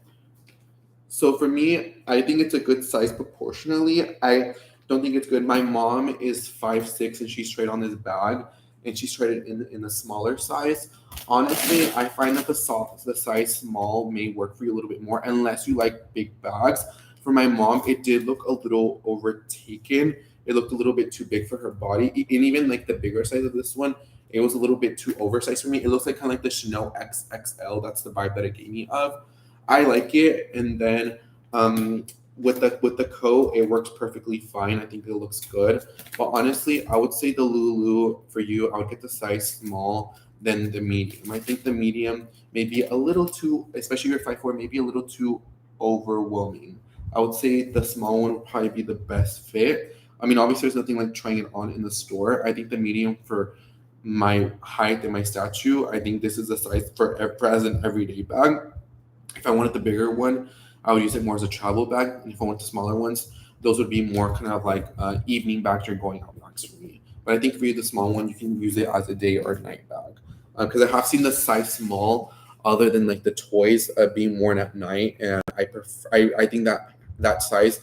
So for me, I think it's a good size proportionally. I don't think it's good. My mom is 5'6" and she's tried on this bag and she's tried it in a smaller size. Honestly, I find that the size small may work for you a little bit more unless you like big bags. For my mom, it did look a little overtaken. It looked a little bit too big for her body. And even like the bigger size of this one, it was a little bit too oversized for me. It looks like kind of like the Chanel XXL. That's the vibe that it gave me of. I like it, and then with the coat, it works perfectly fine. I think it looks good. But honestly, I would say the Lulu for you, I would get the size small than the medium. I think the medium may be a little too, especially if you're 5'4", maybe a little too overwhelming. I would say the small one would probably be the best fit. I mean, obviously, there's nothing like trying it on in the store. I think the medium for my height and my stature, I think this is the size for as an everyday bag. If I wanted the bigger one, I would use it more as a travel bag. And if I want the smaller ones, those would be more kind of like evening bags or going out bags for me. But I think for you, the small one, you can use it as a day or night bag. Because I have seen the size small, other than like the toys being worn at night, and I think that size,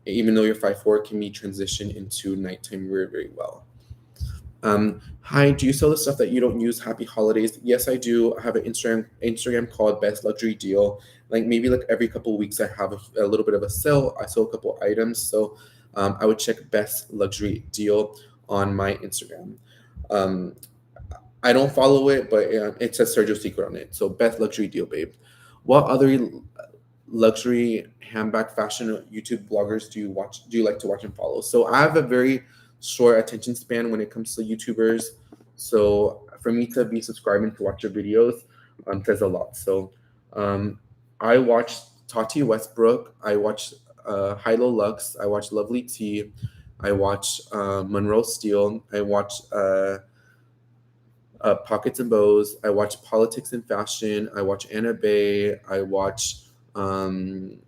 even though you're 5'4", can be transitioned into nighttime wear very well. Hi, do you sell the stuff that you don't use? Happy holidays. Yes, I do. I have an Instagram called Best Luxury Deal. Like maybe like every couple of weeks, I have a little bit of a sale. I sell a couple items, so I would check Best Luxury Deal on my Instagram. Um, I don't follow it, but it says Sergio Secret on it. So Best Luxury Deal, babe. What other luxury handbag fashion YouTube bloggers do you watch? Do you like to watch and follow? So I have a very short attention span when it comes to YouTubers. So for me to be subscribing to watch your videos says a lot. So um, I watch Tati Westbrook. I watch Hilo Lux. I watch Lovely Tea. I watch Monroe Steele. I watch Pockets and Bows. I watch Politics and Fashion. I watch Anna Bay. I watch um,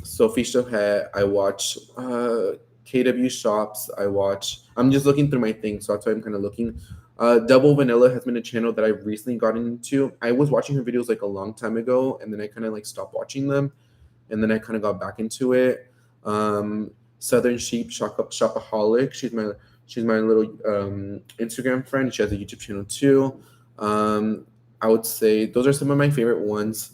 Sophie Chohet. I watch KW Shops. I watch. I'm just looking through my things, so that's why I'm kind of looking. Double Vanilla has been a channel that I've recently gotten into. I was watching her videos like a long time ago, and then I kind of like stopped watching them, and then I kind of got back into it. Southern Sheep Shopaholic. She's my little Instagram friend. She has a YouTube channel too. Um, I would say those are some of my favorite ones.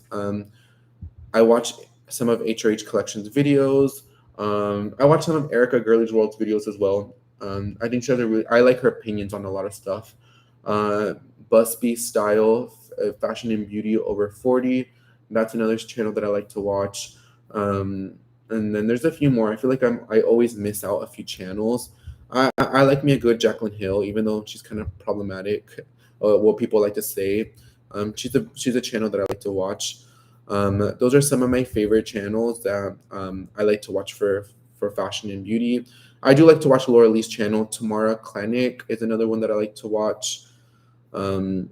I watch some of HRH Collection's videos. I watch some of Erica Gurley's World's videos as well. I think she has a really. I like her opinions on a lot of stuff. Uh, Busby Style, Fashion and Beauty over 40. That's another channel that I like to watch. And then there's a few more. I feel like I always miss out a few channels. I like me a good Jaclyn Hill, even though she's kind of problematic. What people like to say. She's a channel that I like to watch. Those are some of my favorite channels that I like to watch for fashion and beauty. I do like to watch Laura Lee's channel. Tamara Klanick is another one that I like to watch. Um,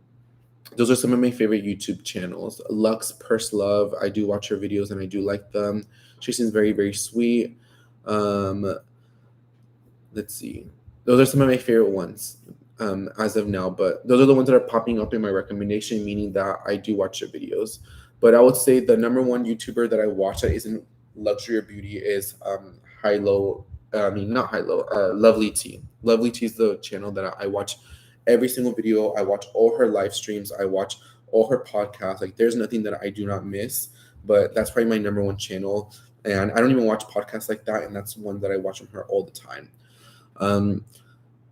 those are some of my favorite YouTube channels. Lux Purse Love, I do watch her videos and I do like them. She seems very, very sweet. Um, let's see. Those are some of my favorite ones as of now, but those are the ones that are popping up in my recommendation, meaning that I do watch their videos. But I would say the number one YouTuber that I watch that isn't luxury or beauty is High Low. I mean, not High Low. Lovely Tea. Lovely Tea is the channel that I watch every single video. I watch all her live streams. I watch all her podcasts. Like, there's nothing that I do not miss. But that's probably my number one channel. And I don't even watch podcasts like that. And that's one that I watch from her all the time. Um,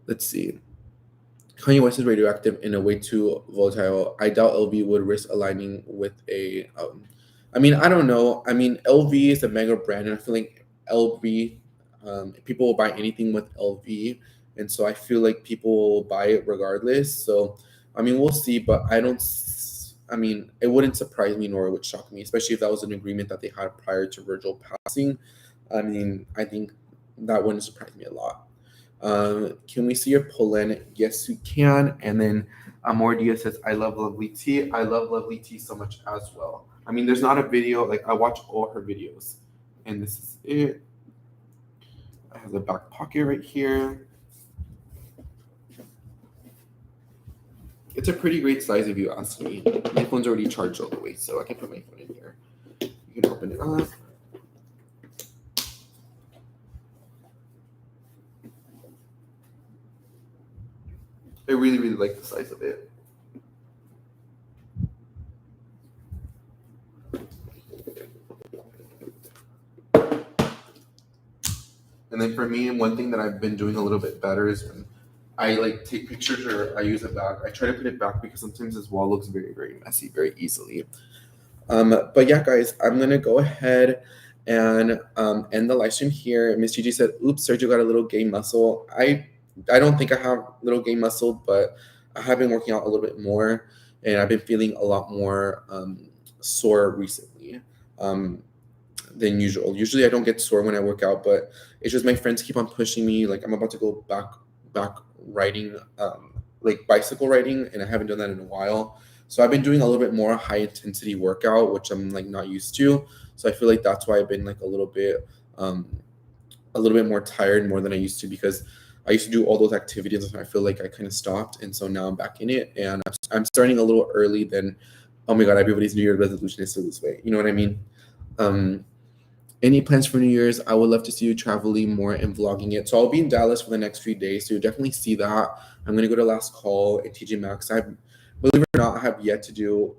let's see. Kanye West is radioactive in a way too volatile. I doubt LV would risk aligning with a. I mean, I don't know. I mean, LV is a mega brand, and I feel like LV, people will buy anything with LV, and so I feel like people will buy it regardless. So, I mean, we'll see, but I don't. I mean, it wouldn't surprise me nor it would shock me, especially if that was an agreement that they had prior to Virgil passing. I mean, I think that wouldn't surprise me a lot. Can we see your pull-in? Yes, you can. And then Amordia says, I love Lovely Tea. I love Lovely Tea so much as well. I mean, there's not a video, like I watch all her videos. And this is it. I have the back pocket right here. It's a pretty great size if you ask me. My phone's already charged all the way, so I can put my phone in here. You can open it up. I really, really like the size of it. And then for me, one thing that I've been doing a little bit better is when I like take pictures or I use a bag, I try to put it back because sometimes this wall looks very, very messy very easily. But yeah, guys, I'm gonna go ahead and end the live stream here. Miss Gigi said, "Oops, Sergio got a little gay muscle." I don't think I have little gay muscle, but I have been working out a little bit more, and I've been feeling a lot more sore recently than usual. Usually, I don't get sore when I work out, but it's just my friends keep on pushing me. Like I'm about to go back riding, like bicycle riding, and I haven't done that in a while. So I've been doing a little bit more high intensity workout, which I'm like not used to. So I feel like that's why I've been like um, a little bit more tired more than I used to because I used to do all those activities and I feel like I kind of stopped. And so now I'm back in it and I'm starting a little early than, oh my God, everybody's New Year's resolution is to lose weight. You know what I mean? Um, any plans for New Year's? I would love to see you traveling more and vlogging it. So I'll be in Dallas for the next few days. So you'll definitely see that. I'm going to go to Last Call at TJ Maxx. Believe it or not, I have yet to do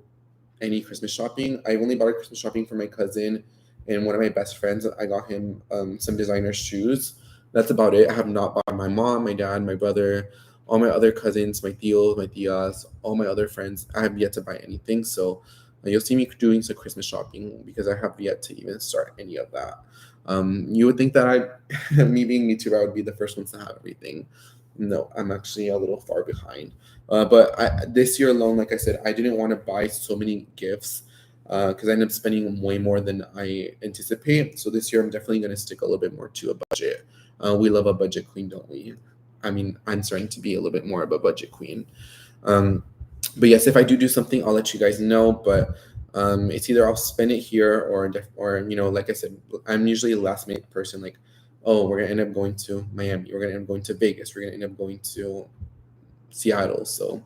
any Christmas shopping. I only bought a Christmas shopping for my cousin and one of my best friends. I got him some designer shoes. That's about it. I have not bought my mom, my dad, my brother, all my other cousins, my tios, my tias, all my other friends. I have yet to buy anything. So you'll see me doing some Christmas shopping because I have yet to even start any of that. You would think that me being YouTuber, I would be the first ones to have everything. No, I'm actually a little far behind. But this year alone, like I said, I didn't want to buy so many gifts because I ended up spending way more than I anticipate. So this year, I'm definitely going to stick a little bit more to a budget. We love a budget queen, don't we? I mean, I'm starting to be a little bit more of a budget queen. Um, but yes, if I do something, I'll let you guys know. But it's either I'll spend it here or like I said, I'm usually a last minute person. Like, oh, we're gonna end up going to Miami. We're gonna end up going to Vegas. We're gonna end up going to Seattle. So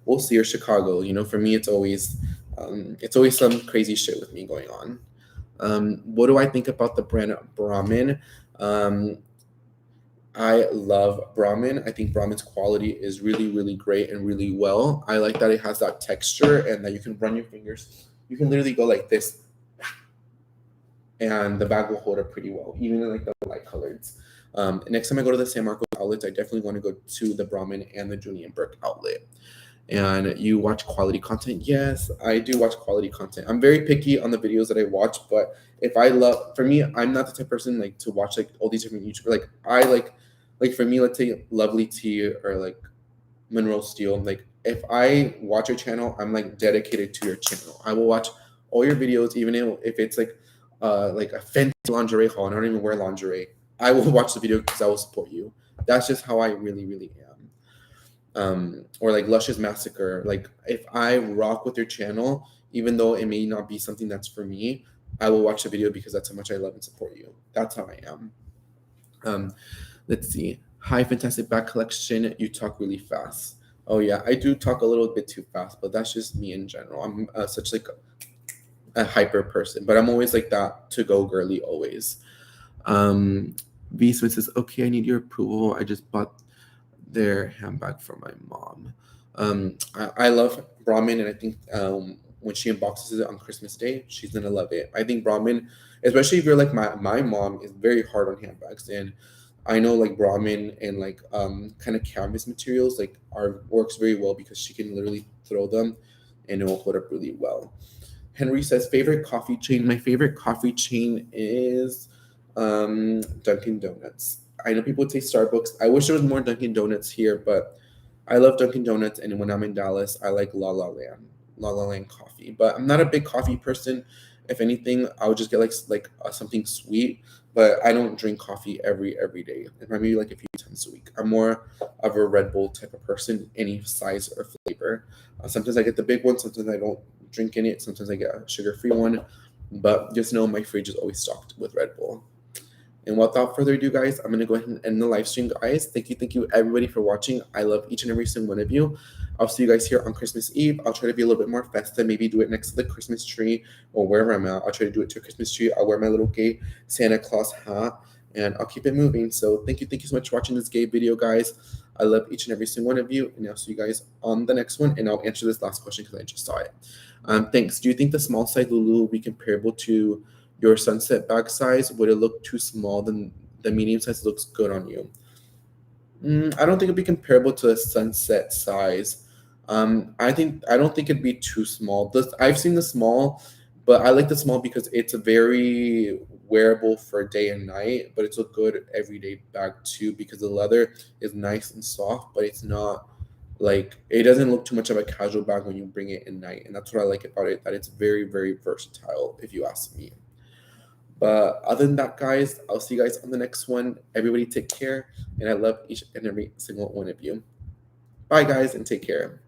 we'll see, or Chicago. For me, it's always some crazy shit with me going on. What do I think about the brand Brahmin? Um, I love Brahmin. I think Brahmin's quality is really, really great and really well. I like that it has that texture and that you can run your fingers. You can literally go like this, and the bag will hold it pretty well, even in like the light colors. Next time I go to the San Marcos outlets, I definitely want to go to the Brahmin and the Julian Burke outlet. And you watch quality content? Yes, I do watch quality content. I'm very picky on the videos that I watch, but if I love, for me, I'm not the type of person like to watch like all these different YouTubers. Like I like for me, let's say Lovely Tea or like Monroe Steele. Like if I watch your channel, I'm like dedicated to your channel. I will watch all your videos, even if it's like a fancy lingerie haul and I don't even wear lingerie. I will watch the video because I will support you. That's just how I really, really am. Or like Luscious Massacre. Like if I rock with your channel, even though it may not be something that's for me, I will watch the video because that's how much I love and support you. That's how I am. Let's see. Hi, fantastic bag collection. You talk really fast. Oh yeah, I do talk a little bit too fast, but that's just me in general. I'm such like a hyper person, but I'm always like that to go girly always. Um, V Smith says, "Okay, I need your approval. I just bought their handbag for my mom." I love Brahmin, and I think when she unboxes it on Christmas Day, she's gonna love it. I think Brahmin, especially if you're like my mom, is very hard on handbags, and I know like Brahmin and like kind of canvas materials like are works very well because she can literally throw them, and it will hold up really well. Henry says, favorite coffee chain. My favorite coffee chain is Dunkin' Donuts. I know people say Starbucks. I wish there was more Dunkin' Donuts here, but I love Dunkin' Donuts. And when I'm in Dallas, I like La La Land coffee. But I'm not a big coffee person. If anything, I would just get like something sweet. But I don't drink coffee every day. Maybe like a few times a week. I'm more of a Red Bull type of person, any size or flavor. Sometimes I get the big one. Sometimes I don't drink in it. Sometimes I get a sugar-free one. But just know my fridge is always stocked with Red Bull. And without further ado, guys, I'm going to go ahead and end the live stream, guys. Thank you, everybody, for watching. I love each and every single one of you. I'll see you guys here on Christmas Eve. I'll try to be a little bit more festive, maybe do it next to the Christmas tree or wherever I'm at. I'll try to do it to a Christmas tree. I'll wear my little gay Santa Claus hat, and I'll keep it moving. So thank you so much for watching this gay video, guys. I love each and every single one of you, and I'll see you guys on the next one, and I'll answer this last question because I just saw it. Thanks. Do you think the small size Lulu will be comparable to your sunset bag size? Would it look too small? Then the medium size looks good on you. I don't think it'd be comparable to a sunset size. I don't think it'd be too small. I've seen the small, but I like the small because it's a very wearable for day and night, but it's a good everyday bag too because the leather is nice and soft, but it's not like it doesn't look too much of a casual bag when you bring it in night, and that's what I like about it. That it's very, very versatile, if you ask me. But other than that, guys, I'll see you guys on the next one. Everybody take care, and I love each and every single one of you. Bye, guys, and take care.